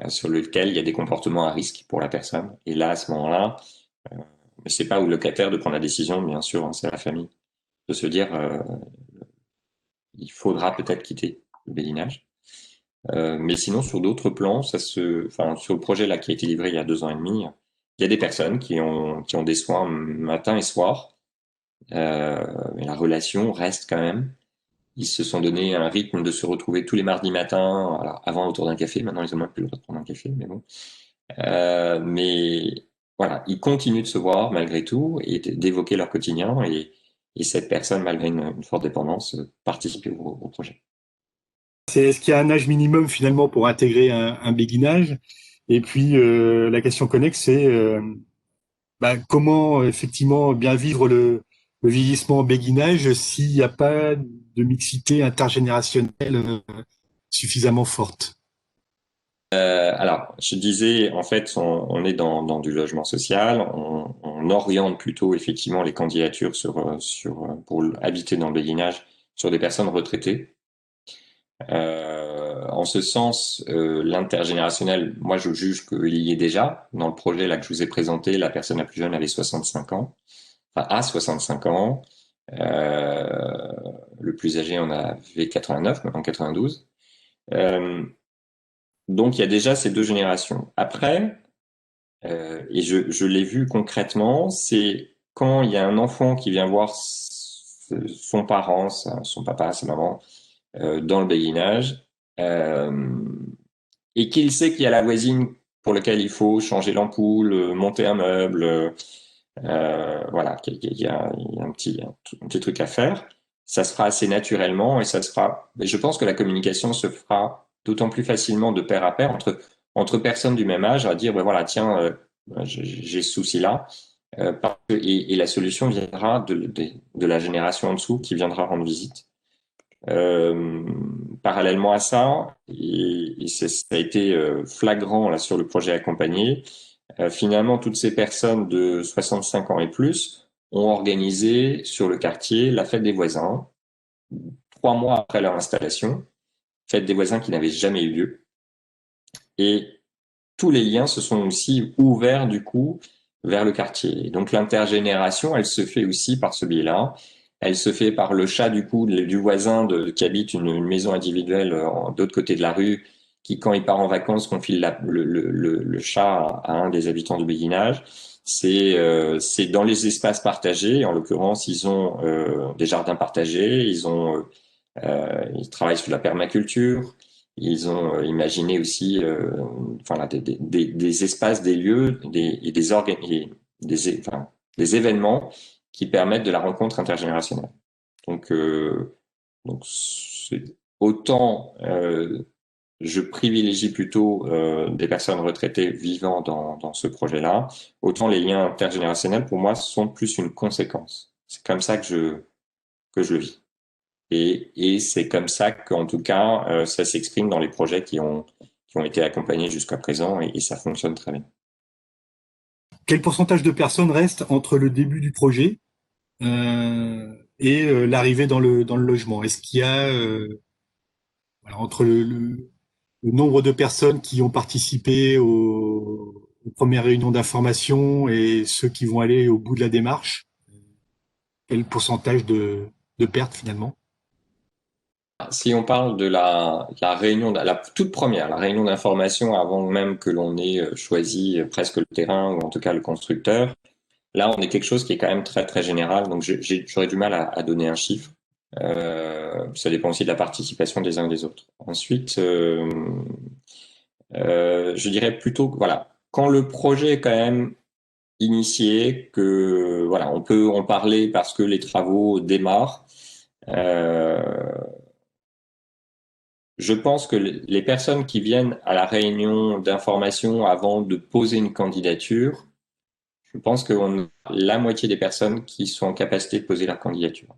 sur lequel il y a des comportements à risque pour la personne. Et là, à ce moment-là, euh, c'est pas au locataire de prendre la décision, bien sûr, hein, c'est à la famille, de se dire il faudra peut-être quitter le béguinage. Mais sinon, sur d'autres plans, sur le projet là qui a été livré il y a 2 ans et demi, il y a des personnes qui ont des soins matin et soir, mais la relation reste quand même. Ils se sont donné un rythme de se retrouver tous les mardis matins, alors avant autour d'un café, maintenant ils ont même plus le droit de prendre un café, mais bon. Mais voilà, ils continuent de se voir malgré tout et d'évoquer leur quotidien et cette personne, malgré une forte dépendance, participe au projet. Est-ce qu'il y a un âge minimum finalement pour intégrer un béguinage? Et puis la question connexe, c'est comment effectivement bien vivre le vieillissement en béguinage s'il n'y a pas de mixité intergénérationnelle suffisamment forte? Alors, je disais, en fait, on est dans du logement social, on oriente plutôt effectivement les candidatures pour habiter dans le béguinage sur des personnes retraitées. En ce sens, l'intergénérationnel, moi je juge qu'il y est déjà. Dans le projet là que je vous ai présenté, la personne la plus jeune avait 65 ans, enfin à 65 ans. Euh, le plus âgé en avait 89, maintenant 92. Euh, donc il y a déjà ces deux générations. Après, et je l'ai vu concrètement, c'est quand il y a un enfant qui vient voir son parent, son papa, sa maman, dans le béguinage, euh, et qu'il sait qu'il y a la voisine pour laquelle il faut changer l'ampoule, monter un meuble, voilà, il y a un petit truc à faire. Ça se fera assez naturellement et ça se fera. Mais je pense que la communication se fera d'autant plus facilement de pair à pair entre personnes du même âge à dire, ben voilà, tiens, j'ai ce souci-là. Et la solution viendra de la génération en dessous qui viendra rendre visite. Euh, Parallèlement à ça, et ça a été flagrant là sur le projet accompagné, finalement toutes ces personnes de 65 ans et plus ont organisé sur le quartier la fête des voisins, 3 mois après leur installation, fête des voisins qui n'avait jamais eu lieu. Et tous les liens se sont aussi ouverts du coup vers le quartier. Et donc l'intergénération, elle se fait aussi par ce biais-là. Elle se fait par le chat du coup du voisin qui habite une maison individuelle de l'autre côté de la rue qui, quand il part en vacances, confie le chat à un des habitants du béguinage. C'est dans les espaces partagés. En l'occurrence, ils ont des jardins partagés, ils travaillent sur la permaculture, ils ont imaginé aussi enfin, des espaces, des lieux et des événements qui permettent de la rencontre intergénérationnelle. Donc autant je privilégie plutôt des personnes retraitées vivant dans ce projet-là, autant les liens intergénérationnels pour moi sont plus une conséquence. C'est comme ça que je le vis. Et c'est comme ça qu'en tout cas ça s'exprime dans les projets qui ont été accompagnés jusqu'à présent et ça fonctionne très bien. Quel pourcentage de personnes reste entre le début du projet et l'arrivée dans le logement? Est-ce qu'il y a voilà, entre le nombre de personnes qui ont participé aux premières réunions d'information et ceux qui vont aller au bout de la démarche, quel pourcentage de pertes finalement? Si on parle de la réunion, la toute première, la réunion d'information avant même que l'on ait choisi presque le terrain ou en tout cas le constructeur, là on est quelque chose qui est quand même très très général, donc j'aurais du mal à donner un chiffre. Ça dépend aussi de la participation des uns et des autres. Ensuite, je dirais plutôt que voilà, quand le projet est quand même initié, que voilà, on peut en parler parce que les travaux démarrent. Je pense que les personnes qui viennent à la réunion d'information avant de poser une candidature, je pense qu'on a la moitié des personnes qui sont en capacité de poser leur candidature.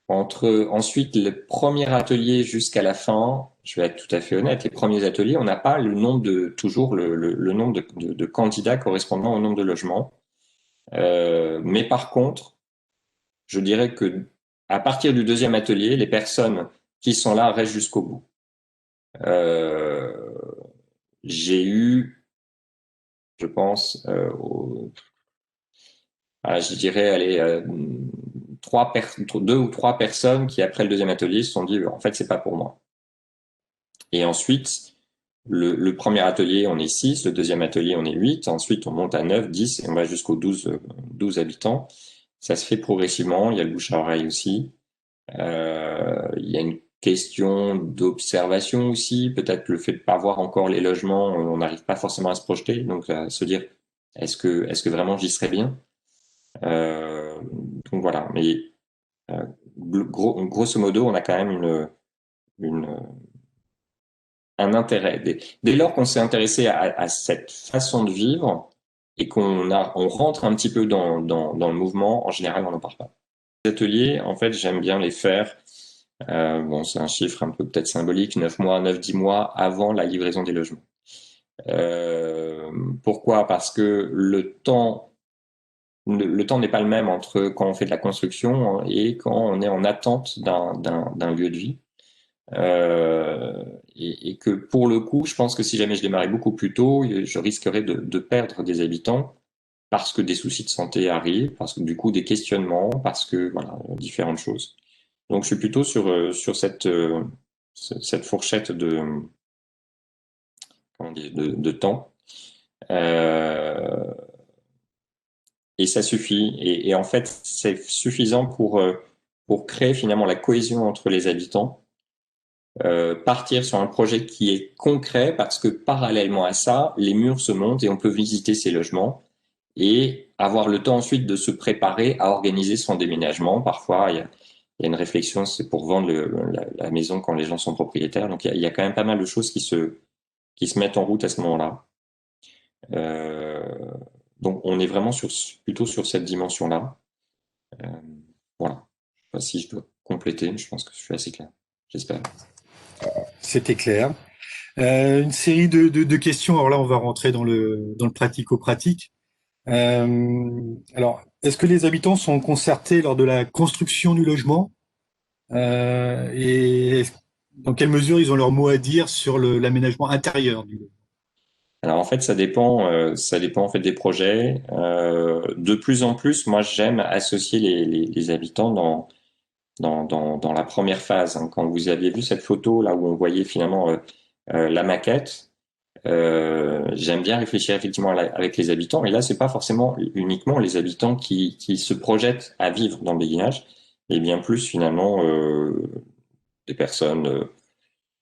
Ensuite, le premier atelier jusqu'à la fin, je vais être tout à fait honnête, les premiers ateliers, on n'a pas toujours le nombre de candidats correspondant au nombre de logements. Mais par contre, je dirais que à partir du deuxième atelier, les personnes qui sont là restent jusqu'au bout. J'ai eu, je pense, je dirais, allez, deux ou trois personnes qui, après le deuxième atelier, se sont dit, en fait, c'est pas pour moi. Et ensuite, le premier atelier, on est 6, le deuxième atelier, on est 8, ensuite on monte à 9, 10, et on va jusqu'aux 12 habitants. Ça se fait progressivement, il y a le bouche à oreille aussi. Il y a une question d'observation aussi, peut-être le fait de pas voir encore les logements, on n'arrive pas forcément à se projeter, donc à se dire, est-ce que vraiment j'y serais bien? Donc voilà, mais grosso modo, on a quand même un intérêt. Dès lors qu'on s'est intéressé à cette façon de vivre et on rentre un petit peu dans le mouvement, en général, on n'en parle pas. Les ateliers, en fait, j'aime bien les faire. Bon, c'est un chiffre un peu peut-être symbolique, 9 mois, 9-10 mois avant la livraison des logements. Pourquoi? Parce que le temps n'est pas le même entre quand on fait de la construction et quand on est en attente d'un lieu de vie. Et que pour le coup, je pense que si jamais je démarrais beaucoup plus tôt, je risquerais de perdre des habitants parce que des soucis de santé arrivent, parce que du coup des questionnements, parce que voilà, différentes choses. Donc je suis plutôt sur cette fourchette de temps. Et ça suffit. Et en fait, c'est suffisant pour créer finalement la cohésion entre les habitants. Partir sur un projet qui est concret parce que parallèlement à ça, les murs se montent et on peut visiter ces logements et avoir le temps ensuite de se préparer à organiser son déménagement. Parfois, il y a une réflexion, c'est pour vendre la maison quand les gens sont propriétaires. Donc, il y a quand même pas mal de choses qui se mettent en route à ce moment-là. Donc, on est vraiment plutôt sur cette dimension-là. Voilà. Je sais pas si je dois compléter, mais je pense que je suis assez clair. J'espère. C'était clair. Une série de questions. Alors là, on va rentrer dans le pratico-pratique. Alors, est-ce que les habitants sont concertés lors de la construction du logement et dans quelle mesure ils ont leur mot à dire sur l'aménagement intérieur du logement? Alors en fait, ça dépend en fait des projets. De plus en plus, moi, j'aime associer les habitants dans la première phase. Hein. Quand vous aviez vu cette photo là où on voyait finalement la maquette. J'aime bien réfléchir effectivement avec les habitants. Et là, c'est pas forcément uniquement les habitants qui se projettent à vivre dans le béguinage, et bien plus finalement des personnes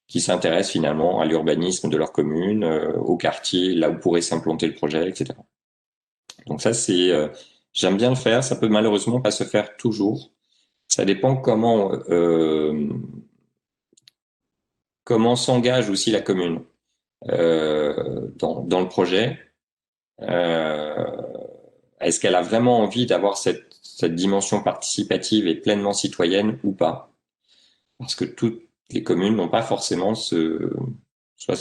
qui s'intéressent finalement à l'urbanisme de leur commune, au quartier, là où pourrait s'implanter le projet, etc. Donc ça, j'aime bien le faire. Ça peut malheureusement pas se faire toujours. Ça dépend comment s'engage aussi la commune dans le projet. Euh, Est-ce qu'elle a vraiment envie d'avoir cette dimension participative et pleinement citoyenne ou pas? Parce que toutes les communes n'ont pas forcément soit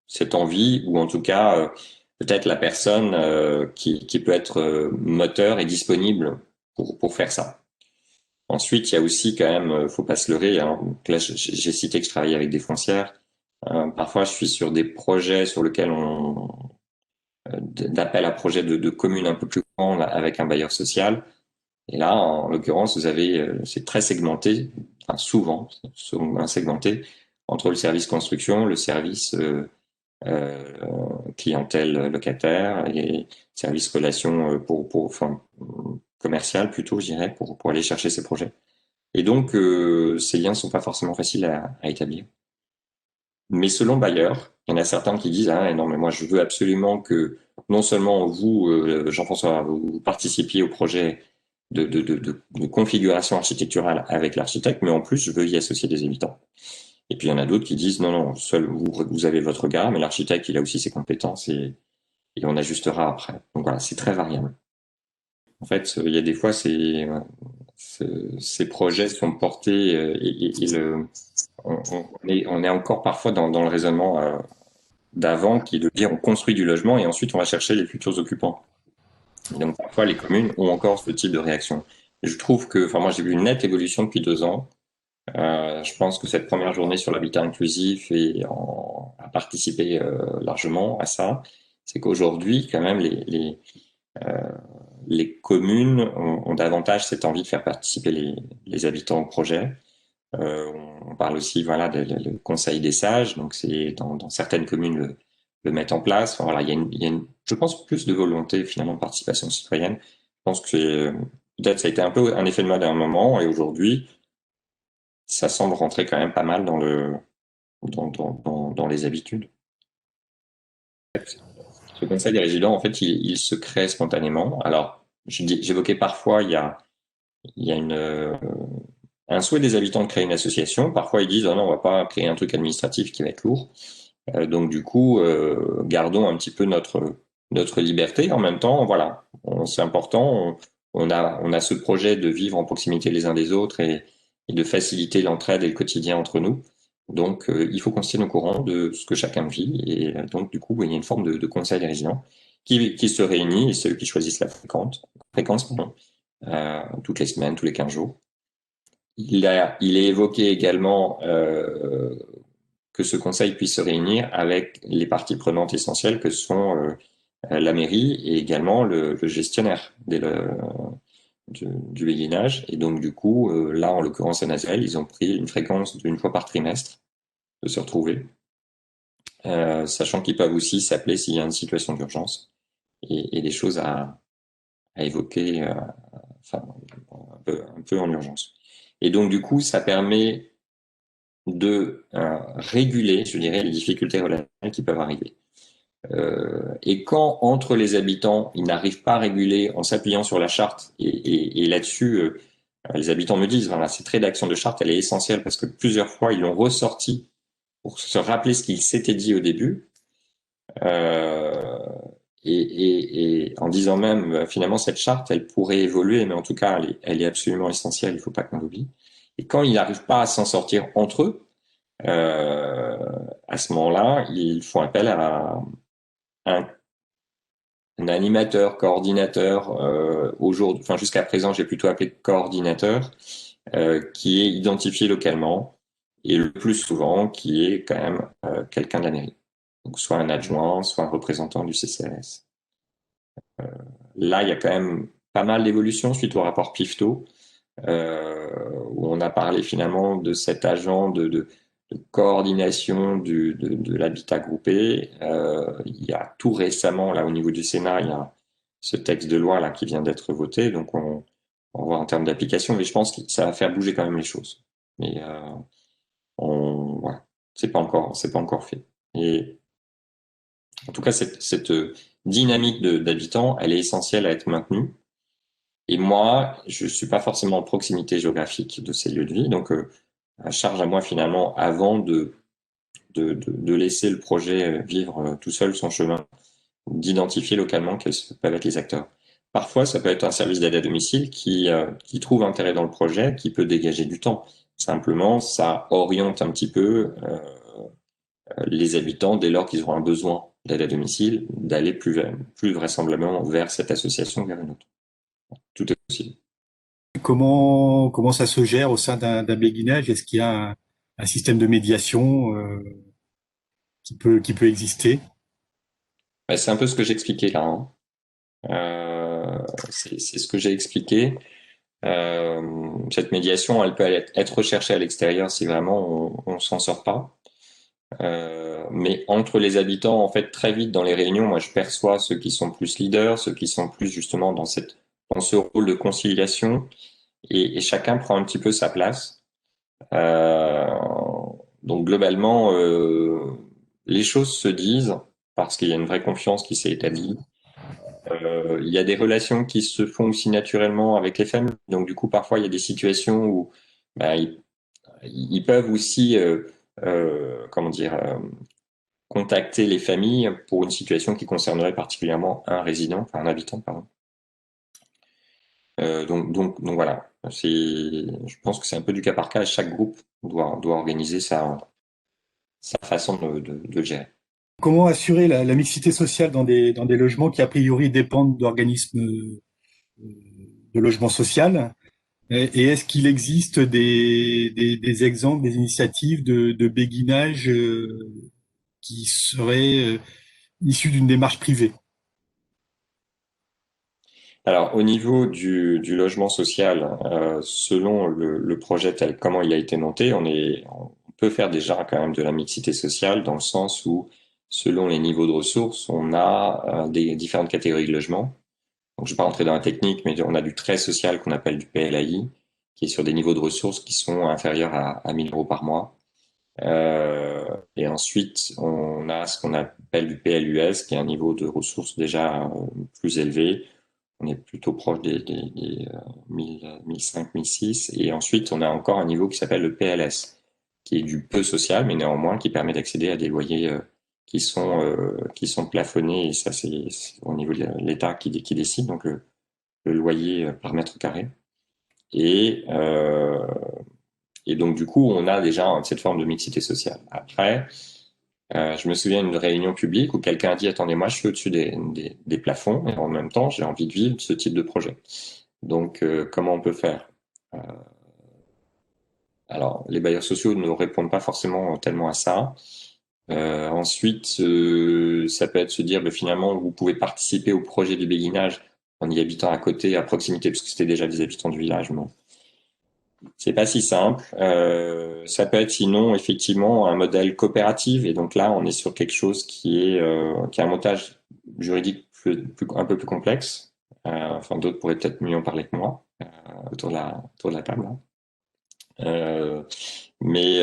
cette envie, ou en tout cas peut-être la personne qui peut être moteur et disponible pour faire ça. Ensuite, il y a aussi quand même, faut pas se leurrer. Alors, donc là, j'ai cité que je travaillais avec des foncières. Parfois, je suis sur des projets sur lesquels d'appel à projets de communes un peu plus grandes avec un bailleur social. Et là, en l'occurrence, c'est très segmenté, enfin souvent segmenté entre le service construction, le service euh, clientèle locataire et service relations enfin commercial plutôt, je dirais, pour aller chercher ces projets. Et donc, ces liens sont pas forcément faciles à établir. Mais selon bailleur, il y en a certains qui disent ah non mais moi je veux absolument que non seulement vous Jean-François vous participiez au projet de configuration architecturale avec l'architecte, mais en plus je veux y associer des habitants. Et puis il y en a d'autres qui disent non non seul vous avez votre regard, mais l'architecte il a aussi ses compétences et on ajustera après. Donc voilà, c'est très variable. En fait, il y a des fois ces projets sont portés on est encore parfois dans le raisonnement d'avant, qui est de dire on construit du logement et ensuite on va chercher les futurs occupants. Et donc parfois les communes ont encore ce type de réaction. Et je trouve que, enfin moi j'ai vu une nette évolution depuis 2 ans. Je pense que cette première journée sur l'habitat inclusif a participé largement à ça. C'est qu'aujourd'hui quand même les communes ont davantage cette envie de faire participer les habitants au projet. On parle aussi, voilà, le conseil des sages. Donc, c'est dans certaines communes le mettre en place. Enfin, voilà, il y a je pense, plus de volonté finalement de participation citoyenne. Je pense que peut-être ça a été un peu un effet de mode à un moment, et aujourd'hui, ça semble rentrer quand même pas mal dans les habitudes. Ce conseil des résidents, en fait, il se crée spontanément. Alors, j'évoquais parfois, il y a un souhait des habitants de créer une association. Parfois, ils disent, oh non, on va pas créer un truc administratif qui va être lourd. Donc, du coup, gardons un petit peu notre liberté. En même temps, voilà, c'est important. On a ce projet de vivre en proximité les uns des autres et de faciliter l'entraide et le quotidien entre nous. Donc, il faut qu'on se tienne au courant de ce que chacun vit. Et donc, du coup, il y a une forme de conseil des résidents qui se réunit, et ceux qui choisissent la fréquence, pardon, toutes les semaines, tous les 15 jours. Il est évoqué également que ce conseil puisse se réunir avec les parties prenantes essentielles que sont la mairie et également le gestionnaire du béguinage. Et donc, du coup, là, en l'occurrence, à Nazareth, ils ont pris une fréquence d'une fois par trimestre de se retrouver, sachant qu'ils peuvent aussi s'appeler s'il y a une situation d'urgence et des choses à évoquer, enfin, un peu en urgence. Et donc, du coup, ça permet de réguler, je dirais, les difficultés relationnelles qui peuvent arriver. Et quand, entre les habitants, ils n'arrivent pas à réguler en s'appuyant sur la charte, et là-dessus, les habitants me disent, voilà, cette rédaction de charte, elle est essentielle parce que plusieurs fois, ils l'ont ressorti pour se rappeler ce qu'ils s'étaient dit au début, et en disant même, finalement, cette charte, elle pourrait évoluer, mais en tout cas, elle est absolument essentielle, il ne faut pas qu'on l'oublie. Et quand ils n'arrivent pas à s'en sortir entre eux, à ce moment-là, ils font appel à un animateur, coordinateur, enfin jusqu'à présent, j'ai plutôt appelé coordinateur, qui est identifié localement et le plus souvent qui est quand même quelqu'un de la mairie. Donc soit un adjoint, soit un représentant du CCAS. Là, il y a quand même pas mal d'évolutions suite au rapport Pifto, où on a parlé finalement de cet agent de coordination de l'habitat groupé. Il y a tout récemment, là, au niveau du Sénat, il y a ce texte de loi là qui vient d'être voté, donc on voit en termes d'application, mais je pense que ça va faire bouger quand même les choses. Mais voilà, c'est pas encore fait. Et en tout cas, cette dynamique d'habitants, elle est essentielle à être maintenue. Et moi, je suis pas forcément en proximité géographique de ces lieux de vie, donc à charge à moi finalement, avant de laisser le projet vivre tout seul son chemin, d'identifier localement quels peuvent être les acteurs. Parfois, ça peut être un service d'aide à domicile qui trouve intérêt dans le projet, qui peut dégager du temps. Simplement, ça oriente un petit peu les habitants, dès lors qu'ils auront un besoin d'aide à domicile, d'aller plus vraisemblablement vers cette association que vers une autre. Tout est possible. Comment ça se gère au sein d'un béguinage? Est-ce qu'il y a un système de médiation qui peut exister? Ben, c'est un peu ce que j'expliquais là. Hein. C'est ce que j'ai expliqué. Cette médiation, elle peut être recherchée à l'extérieur si vraiment on s'en sort pas. Mais entre les habitants, en fait, très vite dans les réunions, moi je perçois ceux qui sont plus leaders, ceux qui sont plus justement dans ce rôle de conciliation, et chacun prend un petit peu sa place. Euh, donc globalement, les choses se disent parce qu'il y a une vraie confiance qui s'est établie. Il y a des relations qui se font aussi naturellement avec les familles. Donc du coup, parfois il y a des situations où bah, ils peuvent aussi, comment dire, contacter les familles pour une situation qui concernerait particulièrement un résident, enfin un habitant, pardon. Donc voilà, je pense que c'est un peu du cas par cas. Chaque groupe doit organiser sa façon de le gérer. Comment assurer la mixité sociale dans des logements qui, a priori, dépendent d'organismes de logement social? Et est-ce qu'il existe des exemples, des initiatives de béguinage qui seraient issus d'une démarche privée? Alors, au niveau du logement social, selon le projet tel comment il a été monté, on peut faire déjà quand même de la mixité sociale dans le sens où, selon les niveaux de ressources, on a des différentes catégories de logements. Donc, je ne vais pas rentrer dans la technique, mais on a du très social qu'on appelle du PLAI, qui est sur des niveaux de ressources qui sont inférieurs à 1000 euros par mois. Et ensuite, on a ce qu'on appelle du PLUS, qui est un niveau de ressources déjà plus élevé. On est plutôt proche des 1000, 1005, 1006. Et ensuite, on a encore un niveau qui s'appelle le PLS, qui est du peu social, mais néanmoins qui permet d'accéder à des loyers qui sont plafonnés. Et ça, c'est au niveau de l'État qui décide, donc le loyer par mètre carré. Et, euh, et donc, du coup, on a déjà cette forme de mixité sociale. Après, je me souviens d'une réunion publique où quelqu'un a dit, attendez, moi, je suis au-dessus des plafonds et en même temps, j'ai envie de vivre ce type de projet. Donc, comment on peut faire? Euh, alors, les bailleurs sociaux ne répondent pas forcément tellement à ça. Ensuite, ça peut être se dire, ben, finalement, vous pouvez participer au projet du béguinage en y habitant à côté, à proximité, parce que c'était déjà des habitants du village. Bon, c'est pas si simple. Ça peut être sinon effectivement un modèle coopératif, et donc là on est sur quelque chose qui est un montage juridique un peu plus complexe. Enfin, d'autres pourraient peut-être mieux en parler que moi autour de la table. Hein. Euh, mais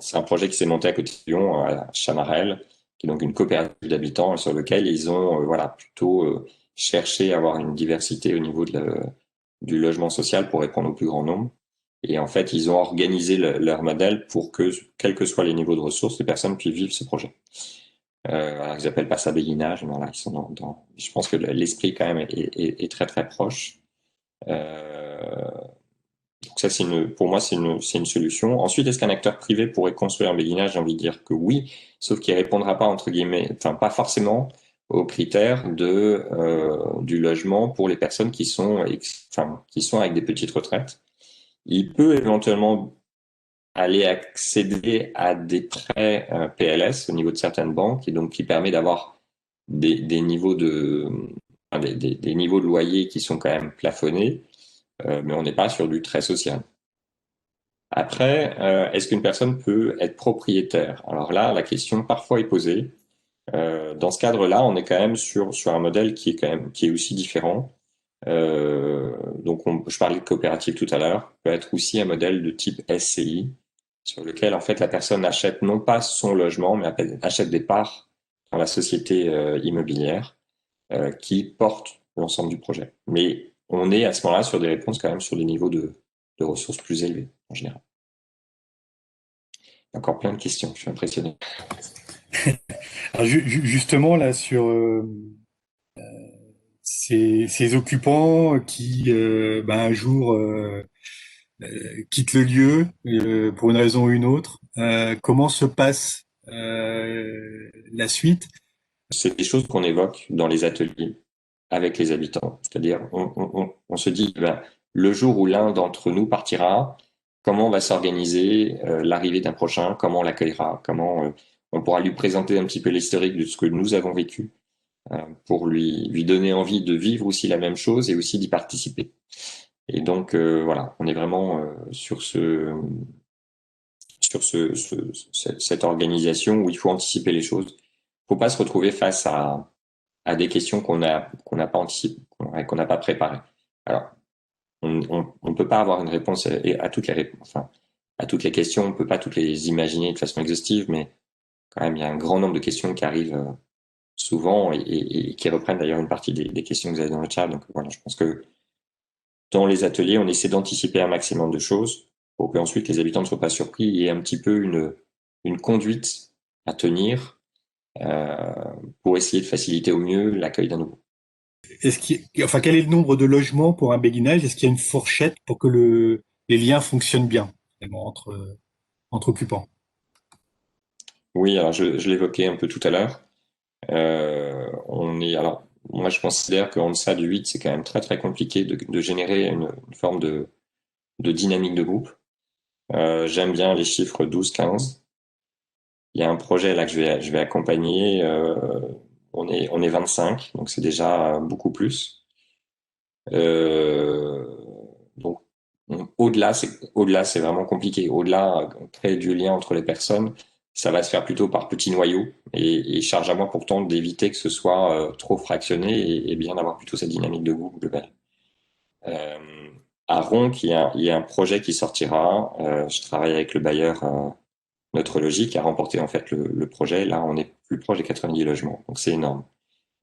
c'est un projet qui s'est monté à côté de Lyon, à Chamarel, qui est donc une coopérative d'habitants sur lequel ils ont voilà plutôt cherché à avoir une diversité au niveau du logement social pour répondre au plus grand nombre. Et en fait, ils ont organisé leur modèle pour que, quels que soient les niveaux de ressources, les personnes puissent vivre ce projet. Alors, ils appellent pas ça béguinage, mais voilà, ils sont je pense que l'esprit quand même est très très proche. Euh, donc ça, pour moi, c'est une solution. Ensuite, est-ce qu'un acteur privé pourrait construire un béguinage? J'ai envie de dire que oui, sauf qu'il répondra pas, entre guillemets, enfin, pas forcément aux critères du logement pour les personnes qui sont avec des petites retraites. Il peut éventuellement aller accéder à des prêts PLS au niveau de certaines banques et donc qui permet d'avoir des niveaux des niveaux de loyer qui sont quand même plafonnés, mais on n'est pas sur du très social. Après, est-ce qu'une personne peut être propriétaire? Alors là, la question parfois est posée. Dans ce cadre-là, on est quand même sur un modèle qui est aussi différent. Donc, je parlais de coopérative tout à l'heure, peut être aussi un modèle de type SCI, sur lequel en fait la personne achète non pas son logement, mais achète des parts dans la société immobilière qui porte l'ensemble du projet. Mais on est à ce moment-là sur des réponses quand même sur des niveaux de ressources plus élevés en général. Encore plein de questions, je suis impressionné. Alors, justement, là, sur ces occupants qui, un jour, quittent le lieu pour une raison ou une autre, comment se passe la suite? C'est des choses qu'on évoque dans les ateliers avec les habitants. C'est-à-dire, on se dit, ben, le jour où l'un d'entre nous partira, comment on va s'organiser l'arrivée d'un prochain, comment on l'accueillera, comment on pourra lui présenter un petit peu l'historique de ce que nous avons vécu pour lui donner envie de vivre aussi la même chose et aussi d'y participer. Et donc, voilà, on est vraiment sur cette organisation où il faut anticiper les choses. Il ne faut pas se retrouver face à des questions qu'on n'a pas anticipées, qu'on n'a pas préparées. Alors, on ne peut pas avoir une réponse à toutes les enfin, à toutes les questions, on ne peut pas toutes les imaginer de façon exhaustive, mais quand même, il y a un grand nombre de questions qui arrivent souvent et qui reprennent d'ailleurs une partie des questions que vous avez dans le chat. Donc voilà, je pense que dans les ateliers, on essaie d'anticiper un maximum de choses pour que ensuite les habitants ne soient pas surpris et un petit peu une conduite à tenir euh, pour essayer de faciliter au mieux l'accueil d'un nouveau. Quel est le nombre de logements pour un béguinage? Est-ce qu'il y a une fourchette pour que les liens fonctionnent bien vraiment, entre occupants? Oui, alors je l'évoquais un peu tout à l'heure. Alors, moi je considère qu'en deçà du 8, c'est quand même très très compliqué de générer une forme de dynamique de groupe. J'aime bien les chiffres 12-15. Il y a un projet là que je vais accompagner. On est 25, donc c'est déjà beaucoup plus. Euh, donc au-delà, c'est vraiment compliqué. Au-delà, créer du lien entre les personnes, ça va se faire plutôt par petits noyaux et charge à moi pourtant d'éviter que ce soit trop fractionné et bien d'avoir plutôt cette dynamique de groupe globale. Euh, à Ronc, il y a un projet qui sortira. Je travaille avec le bailleur Notre Logis qui a remporté en fait le projet. Là, on est plus proche des 90 logements, donc c'est énorme.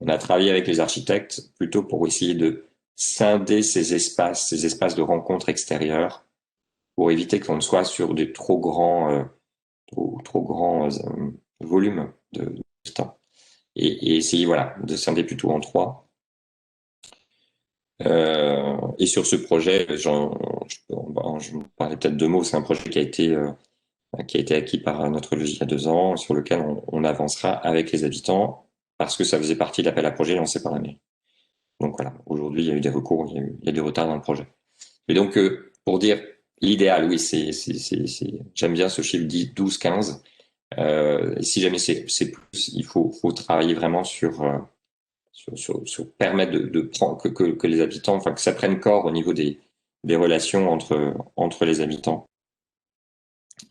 On a travaillé avec les architectes plutôt pour essayer de scinder ces espaces de rencontres extérieures, pour éviter qu'on ne soit sur des trop grands volumes de temps. Et essayer voilà, de scinder plutôt en trois. Et sur ce projet, je parlais peut-être deux mots. C'est un projet qui a été acquis par Notre Logis il y a 2 ans, sur lequel on avancera avec les habitants, parce que ça faisait partie de l'appel à projet lancé par la mairie. Donc voilà, aujourd'hui, il y a eu des recours, il y a des retards dans le projet. Et donc, pour dire l'idéal, oui, j'aime bien ce chiffre 10, 12, 15. Si jamais c'est plus, il faut travailler vraiment sur permettre de prendre, que les habitants, enfin, que ça prenne corps au niveau des relations entre les habitants.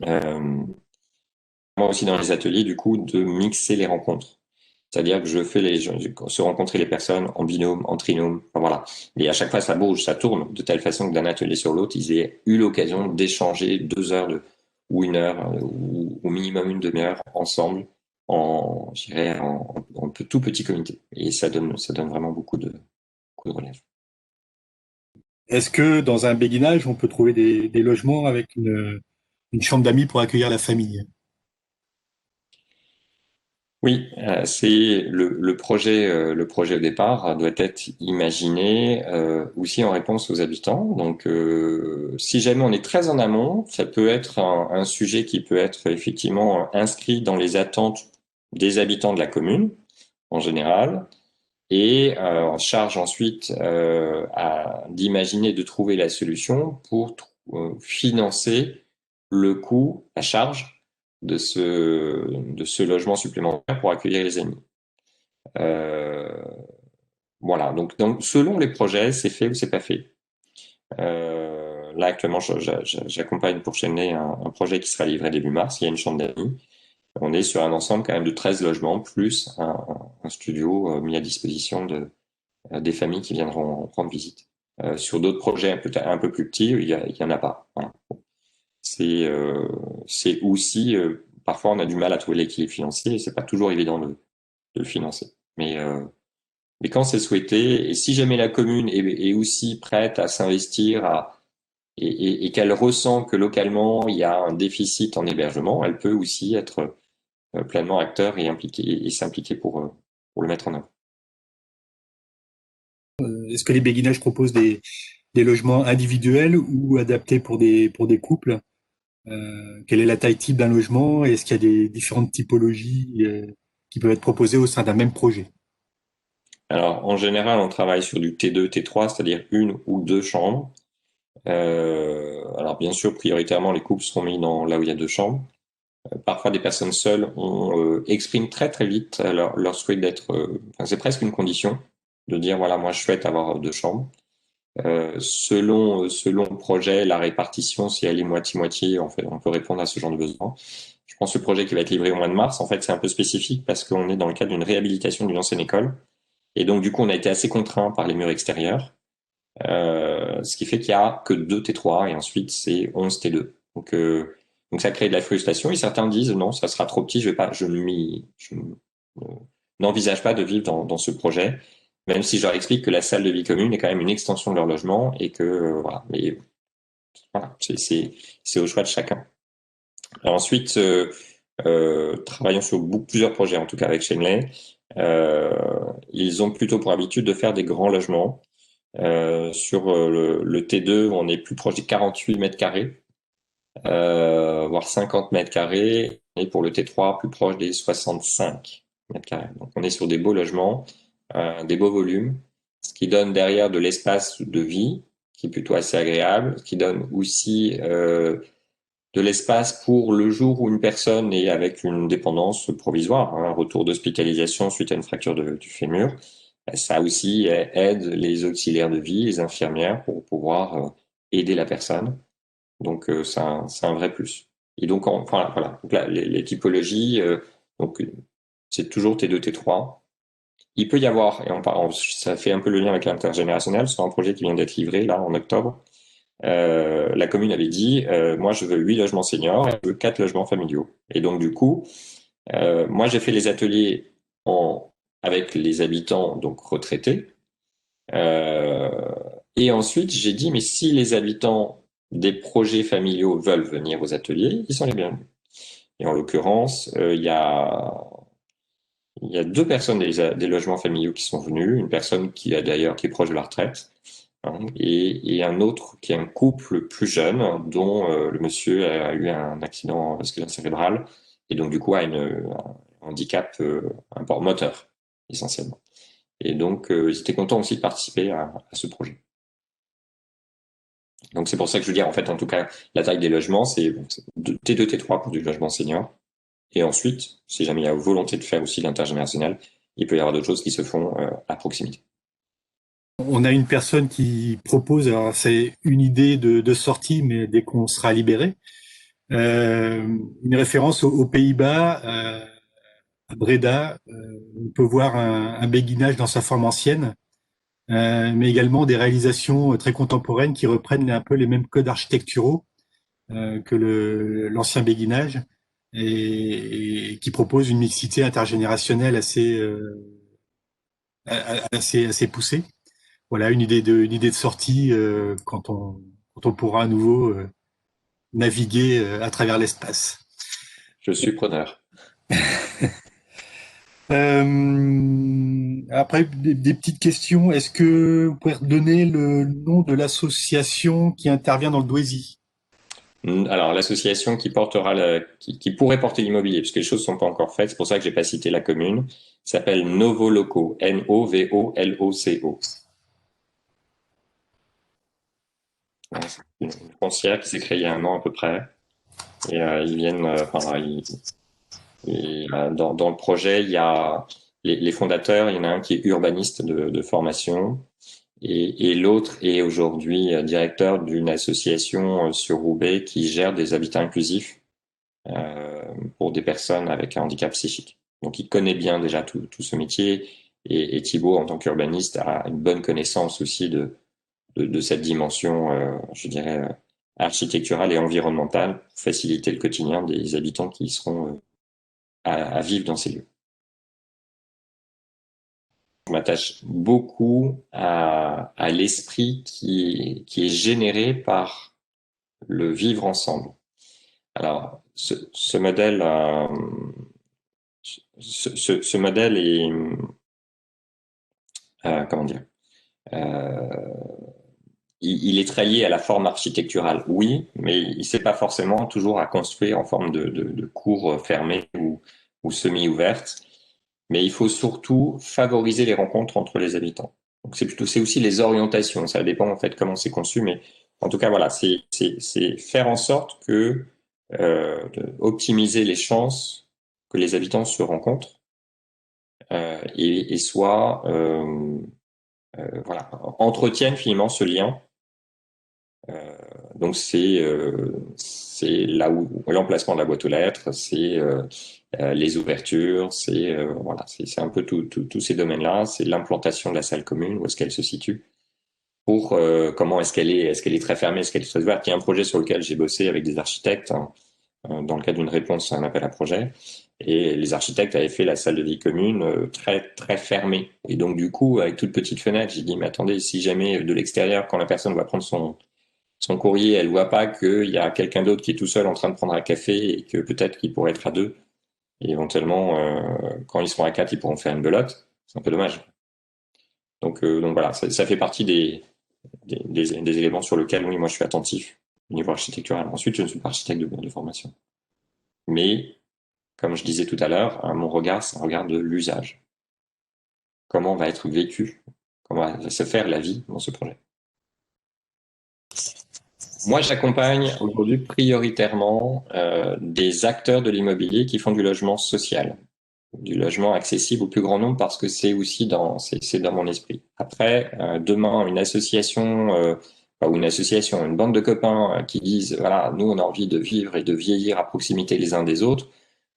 Moi aussi, dans les ateliers, du coup, de mixer les rencontres. C'est-à-dire que je fais se rencontrer les personnes en binôme, en trinôme, enfin, voilà. Et à chaque fois, ça bouge, ça tourne, de telle façon que d'un atelier sur l'autre, ils aient eu l'occasion d'échanger 2 heures ou 1 heure, ou au minimum une demi-heure ensemble, je dirais, en tout petit comité. Et ça donne vraiment beaucoup de relève. Est-ce que dans un béguinage, on peut trouver des logements avec une chambre d'amis pour accueillir la famille? Oui, c'est le projet au départ doit être imaginé aussi en réponse aux habitants. Donc, si jamais on est très en amont, ça peut être un sujet qui peut être effectivement inscrit dans les attentes des habitants de la commune en général, et on charge ensuite d'imaginer, de trouver la solution pour financer le coût, la charge de ce logement supplémentaire pour accueillir les amis. Voilà, donc selon les projets, c'est fait ou c'est pas fait. Là, actuellement, j'accompagne pour Chênelet un projet qui sera livré début mars. Il y a une chambre d'amis. On est sur un ensemble quand même de 13 logements, plus un studio mis à disposition des familles qui viendront rendre visite. Sur d'autres projets peut-être un peu plus petits, il y en a pas. Voilà. C'est aussi, parfois on a du mal à trouver l'équilibre financier et c'est pas toujours évident de le financer. Mais quand c'est souhaité, et si jamais la commune est aussi prête à s'investir et qu'elle ressent que localement il y a un déficit en hébergement, elle peut aussi être pleinement acteur et impliqué et s'impliquer pour le mettre en œuvre. Est-ce que les béguinages proposent des logements individuels ou adaptés pour des couples? Quelle est la taille type d'un logement? Est-ce qu'il y a des différentes typologies qui peuvent être proposées au sein d'un même projet? Alors, en général, on travaille sur du T2, T3, c'est-à-dire une ou deux chambres. Alors, bien sûr, prioritairement, les couples seront mis là où il y a deux chambres. Parfois, des personnes seules expriment très très vite leur souhait d'être. Enfin, c'est presque une condition de dire voilà, moi, je souhaite avoir deux chambres. Selon le projet, la répartition, si elle est moitié-moitié, en fait, on peut répondre à ce genre de besoin. Je pense que le projet qui va être livré au mois de mars, en fait, c'est un peu spécifique parce qu'on est dans le cadre d'une réhabilitation d'une ancienne école. Et donc, du coup, on a été assez contraint par les murs extérieurs, ce qui fait qu'il y a que 2 T3 et ensuite c'est 11 T2. Donc ça crée de la frustration et certains disent non, ça sera trop petit, je n'envisage pas de vivre dans ce projet, même si je leur explique que la salle de vie commune est quand même une extension de leur logement et que voilà. Mais voilà, c'est au choix de chacun. Alors ensuite, travaillons sur plusieurs projets, en tout cas avec Chênelet. Ils ont plutôt pour habitude de faire des grands logements. Sur le T2, on est plus proche des 48 mètres carrés, voire 50 mètres carrés, et pour le T3, plus proche des 65 mètres carrés. Donc on est sur des beaux logements, des beaux volumes, ce qui donne derrière de l'espace de vie, qui est plutôt assez agréable, ce qui donne aussi de l'espace pour le jour où une personne est avec une dépendance provisoire, un retour d'hospitalisation suite à une fracture du fémur. Ça aussi aide les auxiliaires de vie, les infirmières pour pouvoir aider la personne. Donc c'est un vrai plus. Et donc voilà. Donc là, les typologies, donc c'est toujours T2, T3. Il peut y avoir, ça fait un peu le lien avec l'intergénérationnel, sur un projet qui vient d'être livré là en octobre. La commune avait dit, moi je veux 8 logements seniors et je veux 4 logements familiaux. Et donc du coup, moi j'ai fait les ateliers avec les habitants donc retraités. Et ensuite j'ai dit, mais si les habitants des projets familiaux veulent venir aux ateliers, ils sont les bienvenus. Et en l'occurrence, il y a 2 personnes des logements familiaux qui sont venues, une personne qui est proche de la retraite, hein, et un autre qui est un couple plus jeune dont le monsieur a eu un accident vasculaire cérébral et donc du coup a un handicap moteur essentiellement. Et donc ils étaient contents aussi de participer à ce projet. Donc c'est pour ça que je veux dire en fait en tout cas la taille des logements c'est T2 T3 pour du logement senior. Et ensuite, si jamais il y a volonté de faire aussi l'intergénérationnel, il peut y avoir d'autres choses qui se font à proximité. On a une personne qui propose, alors c'est une idée de sortie, mais dès qu'on sera libéré, une référence aux Pays-Bas, à Breda, on peut voir un béguinage dans sa forme ancienne, mais également des réalisations très contemporaines qui reprennent un peu les mêmes codes architecturaux que l'ancien béguinage et qui proposent une mixité intergénérationnelle assez poussée. Voilà une idée de sortie quand on pourra à nouveau naviguer à travers l'espace. Je suis preneur. Après, des petites questions. Est-ce que vous pouvez redonner le nom de l'association qui intervient dans le Douaisis? Alors, l'association qui pourrait porter l'immobilier, puisque les choses ne sont pas encore faites, c'est pour ça que j'ai pas cité la commune, s'appelle Novo Loco, N-O-V-O-L-O-C-O. C'est une foncière qui s'est créée il y a 1 an à peu près. Et ils viennent, dans le projet, il y a les fondateurs, il y en a un qui est urbaniste de formation et l'autre est aujourd'hui directeur d'une association sur Roubaix qui gère des habitats inclusifs pour des personnes avec un handicap psychique. Donc il connaît bien déjà tout ce métier et Thibaut, en tant qu'urbaniste, a une bonne connaissance aussi de cette dimension, je dirais, architecturale et environnementale pour faciliter le quotidien des habitants qui seront à vivre dans ces lieux. Je m'attache beaucoup à l'esprit qui est généré par le vivre ensemble. Alors, ce modèle est, comment dire, il est très lié à la forme architecturale, oui, mais il ne sait pas forcément toujours à construire en forme de cours fermées ou semi-ouvertes. Mais il faut surtout favoriser les rencontres entre les habitants. Donc c'est aussi les orientations, ça dépend en fait comment c'est conçu, mais en tout cas voilà, c'est faire en sorte que optimiser les chances que les habitants se rencontrent et soit voilà, entretiennent finalement ce lien. Donc c'est là où l'emplacement de la boîte aux lettres, c'est les ouvertures, c'est voilà, c'est un peu tous ces domaines-là, c'est l'implantation de la salle commune, où est-ce qu'elle se situe, pour comment est-ce qu'elle est très fermée, est-ce qu'elle est très ouverte. Il y a un projet sur lequel j'ai bossé avec des architectes hein, dans le cadre d'une réponse à un appel à projet, et les architectes avaient fait la salle de vie commune très très fermée. Et donc du coup, avec toute petite fenêtre, j'ai dit mais attendez, si jamais de l'extérieur, quand la personne va prendre son courrier, elle voit pas qu'il y a quelqu'un d'autre qui est tout seul en train de prendre un café et que peut-être qu'il pourrait être à deux. Et éventuellement, quand ils seront à quatre, ils pourront faire une belote. C'est un peu dommage. Donc voilà, ça fait partie des éléments sur lesquels, oui, moi, je suis attentif au niveau architectural. Ensuite, je ne suis pas architecte de formation. Mais, comme je disais tout à l'heure, mon regard, c'est un regard de l'usage. Comment va être vécu, comment va se faire la vie dans ce projet. Moi, j'accompagne aujourd'hui prioritairement des acteurs de l'immobilier qui font du logement social, du logement accessible au plus grand nombre parce que c'est aussi c'est dans mon esprit. Après, demain, une association ou une bande de copains qui disent voilà, nous on a envie de vivre et de vieillir à proximité les uns des autres,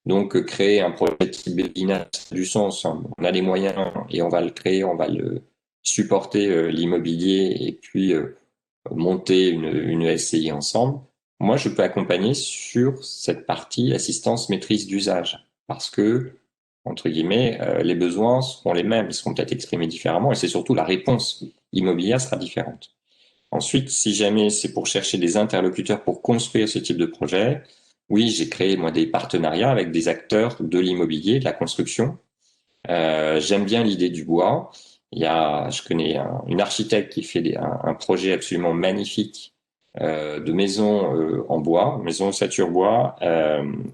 donc créer un projet type Béguina, ça a du sens. Hein. On a les moyens et on va le créer, on va le supporter l'immobilier et puis monter une SCI ensemble. Moi, je peux accompagner sur cette partie assistance maîtrise d'usage parce que, entre guillemets, les besoins seront les mêmes, ils seront peut-être exprimés différemment et c'est surtout la réponse immobilière sera différente. Ensuite, si jamais c'est pour chercher des interlocuteurs pour construire ce type de projet, oui, j'ai créé moi des partenariats avec des acteurs de l'immobilier, de la construction. J'aime bien l'idée du bois. Je connais une architecte qui fait un projet absolument magnifique de maison en bois, maison ossature bois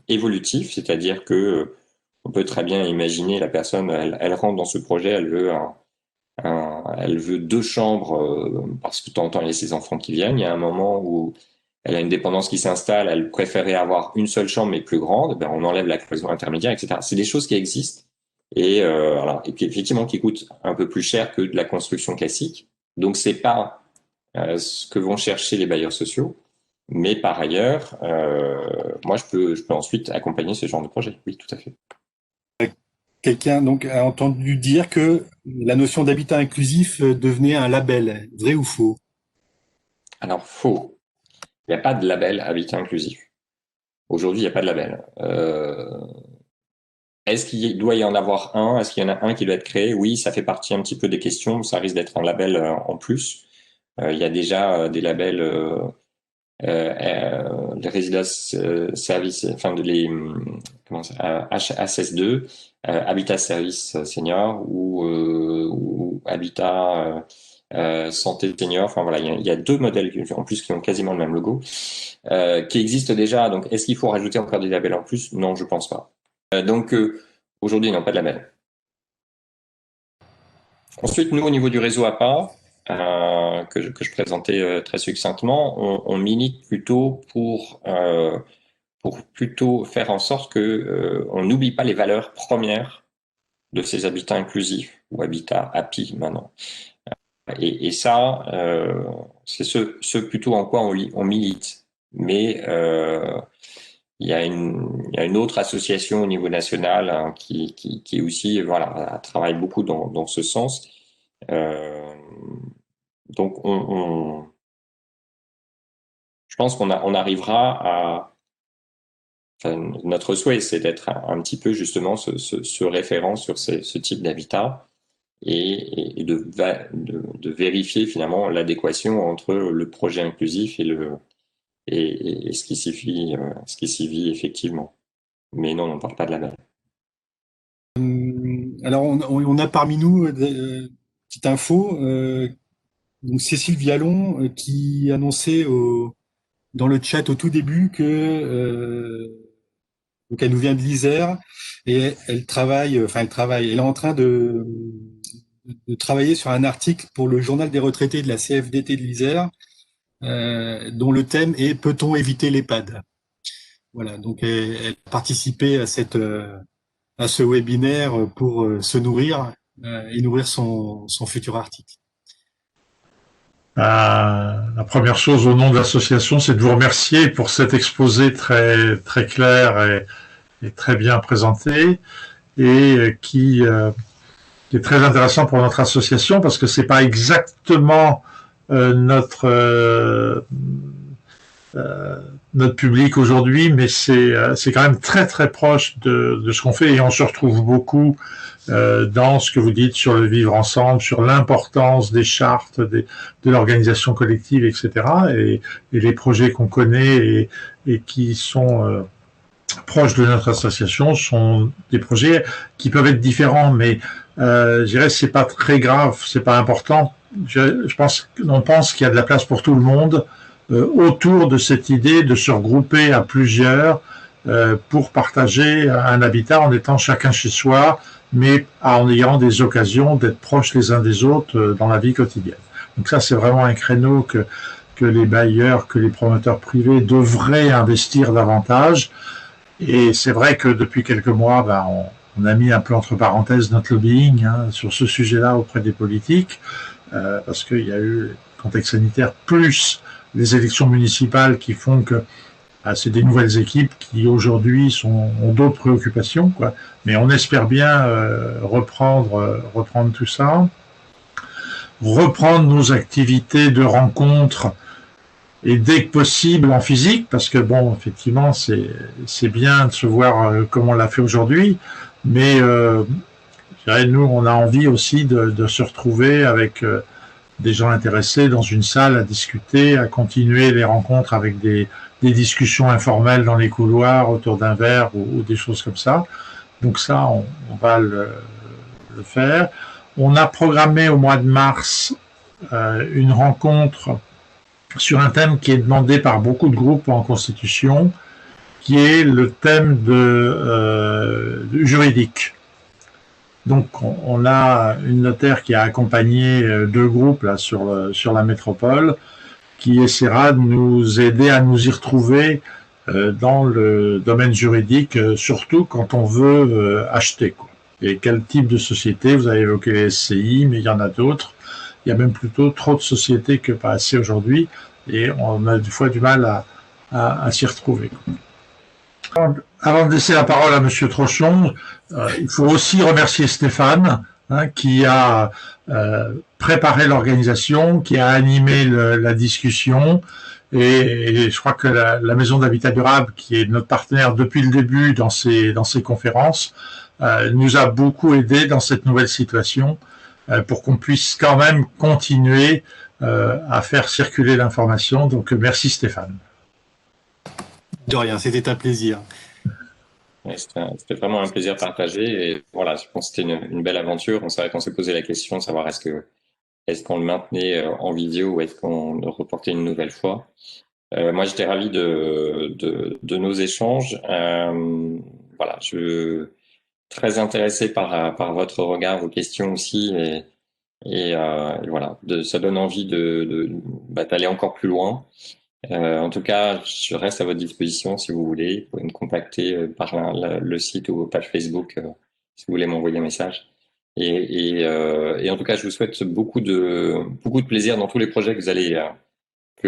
évolutif, c'est-à-dire que on peut très bien imaginer la personne, elle rentre dans ce projet, elle veut deux chambres parce que de temps en temps il y a ses enfants qui viennent. Il y a un moment où elle a une dépendance qui s'installe, elle préférait avoir une seule chambre mais plus grande. Ben on enlève la cloison intermédiaire, etc. C'est des choses qui existent et qui effectivement qui coûtent un peu plus cher que de la construction classique. Donc c'est pas ce que vont chercher les bailleurs sociaux, mais par ailleurs, moi je peux ensuite accompagner ce genre de projet. Oui, tout à fait. Quelqu'un donc a entendu dire que la notion d'habitat inclusif devenait un label, vrai ou faux? Alors faux. Il n'y a pas de label habitat inclusif. Aujourd'hui, il n'y a pas de label. Est-ce qu'il doit y en avoir un? Est-ce qu'il y en a un qui doit être créé? Oui, ça fait partie un petit peu des questions. Ça risque d'être un label en plus. Il y a déjà des labels, les résidences services, enfin comment ça, HSS2, Habitat Service Senior ou Habitat Santé Senior. Enfin voilà, il y a deux modèles en plus qui ont quasiment le même logo, qui existent déjà. Donc, est-ce qu'il faut rajouter encore des labels en plus? Non, je pense pas. Donc aujourd'hui, non, pas de label. Ensuite, nous, au niveau du réseau APA, que je présentais très succinctement, on milite plutôt pour plutôt faire en sorte que on n'oublie pas les valeurs premières de ces habitats inclusifs ou habitats happy maintenant. Et ça, c'est ce plutôt en quoi on milite. Mais il y a une autre association au niveau national, hein, qui aussi, voilà, travaille beaucoup dans ce sens. Donc, je pense on arrivera à. Enfin, notre souhait, c'est d'être un petit peu justement ce référent sur ce type d'habitat et de vérifier finalement l'adéquation entre le projet inclusif et ce qui s'y vit effectivement. Mais non, on ne parle pas de la même. Alors, on a parmi nous, petite info, donc Cécile Vialon, qui annonçait dans le chat au tout début que donc elle nous vient de l'Isère et elle est en train de travailler sur un article pour le journal des retraités de la CFDT de l'Isère, dont le thème est Peut-on éviter l'EHPAD? Voilà, donc elle a participé à ce webinaire pour se nourrir et nourrir son futur article. La première chose au nom de l'association, c'est de vous remercier pour cet exposé très très clair et très bien présenté et qui est très intéressant pour notre association parce que c'est pas exactement notre notre public aujourd'hui, mais c'est quand même très très proche de ce qu'on fait et on se retrouve beaucoup dans ce que vous dites sur le vivre ensemble, sur l'importance des chartes, de l'organisation collective, etc. Et les projets qu'on connaît et qui sont proches de notre association sont des projets qui peuvent être différents, mais je dirais c'est pas très grave, c'est pas important. Je pense qu'on pense qu'il y a de la place pour tout le monde autour de cette idée de se regrouper à plusieurs pour partager un habitat en étant chacun chez soi, mais en ayant des occasions d'être proches les uns des autres dans la vie quotidienne. Donc ça, c'est vraiment un créneau que les bailleurs, que les promoteurs privés devraient investir davantage. Et c'est vrai que depuis quelques mois, on a mis un peu entre parenthèses notre lobbying sur ce sujet-là auprès des politiques, parce qu'il y a eu le contexte sanitaire plus les élections municipales qui font que c'est des nouvelles équipes qui aujourd'hui ont d'autres préoccupations, quoi. Mais on espère bien reprendre tout ça, reprendre nos activités de rencontres et dès que possible en physique, parce que bon, effectivement, c'est bien de se voir comme on l'a fait aujourd'hui, mais je dirais, nous, on a envie aussi de se retrouver avec des gens intéressés dans une salle à discuter, à continuer les rencontres avec des discussions informelles dans les couloirs autour d'un verre ou des choses comme ça. Donc ça, on va le faire. On a programmé au mois de mars une rencontre sur un thème qui est demandé par beaucoup de groupes en constitution, qui est le thème du juridique. Donc, on a une notaire qui a accompagné deux groupes là sur la métropole, qui essaiera de nous aider à nous y retrouver dans le domaine juridique, surtout quand on veut acheter, quoi. Et quel type de société? Vous avez évoqué les SCI, mais il y en a d'autres. Il y a même plutôt trop de sociétés que pas assez aujourd'hui, et on a des fois du mal à s'y retrouver. Avant de laisser la parole à Monsieur Trochon, il faut aussi remercier Stéphane, qui a préparé l'organisation, qui a animé la discussion, et je crois que la Maison d'Habitat Durable, qui est notre partenaire depuis le début dans ces conférences, nous a beaucoup aidé dans cette nouvelle situation pour qu'on puisse quand même continuer à faire circuler l'information. Donc merci Stéphane. De rien, c'était un plaisir. Ouais, c'était vraiment un plaisir partagé et voilà, je pense que c'était une belle aventure. C'est vrai qu'on s'est posé la question de savoir est-ce qu'on le maintenait en vidéo ou est-ce qu'on le reportait une nouvelle fois. Moi, j'étais ravi de nos échanges. Voilà, très intéressé par votre regard, vos questions aussi et voilà, ça donne envie d'aller encore plus loin. En tout cas, je reste à votre disposition si vous voulez. Vous pouvez me contacter par le site ou page Facebook si vous voulez m'envoyer un message. Et en tout cas, je vous souhaite beaucoup de plaisir dans tous les projets que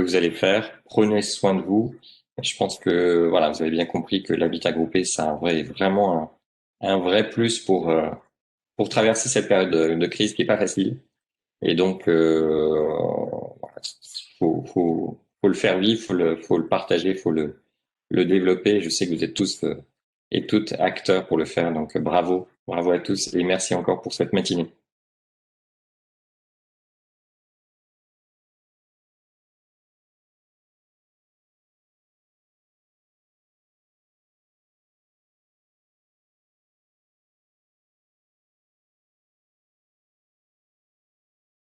vous allez faire. Prenez soin de vous. Je pense que voilà, vous avez bien compris que l'habitat groupé, c'est vraiment un vrai plus pour traverser cette période de crise qui est pas facile. Et donc, voilà, faut le faire vivre, faut le partager, faut le développer. Je sais que vous êtes tous et toutes acteurs pour le faire. Donc, bravo à tous et merci encore pour cette matinée.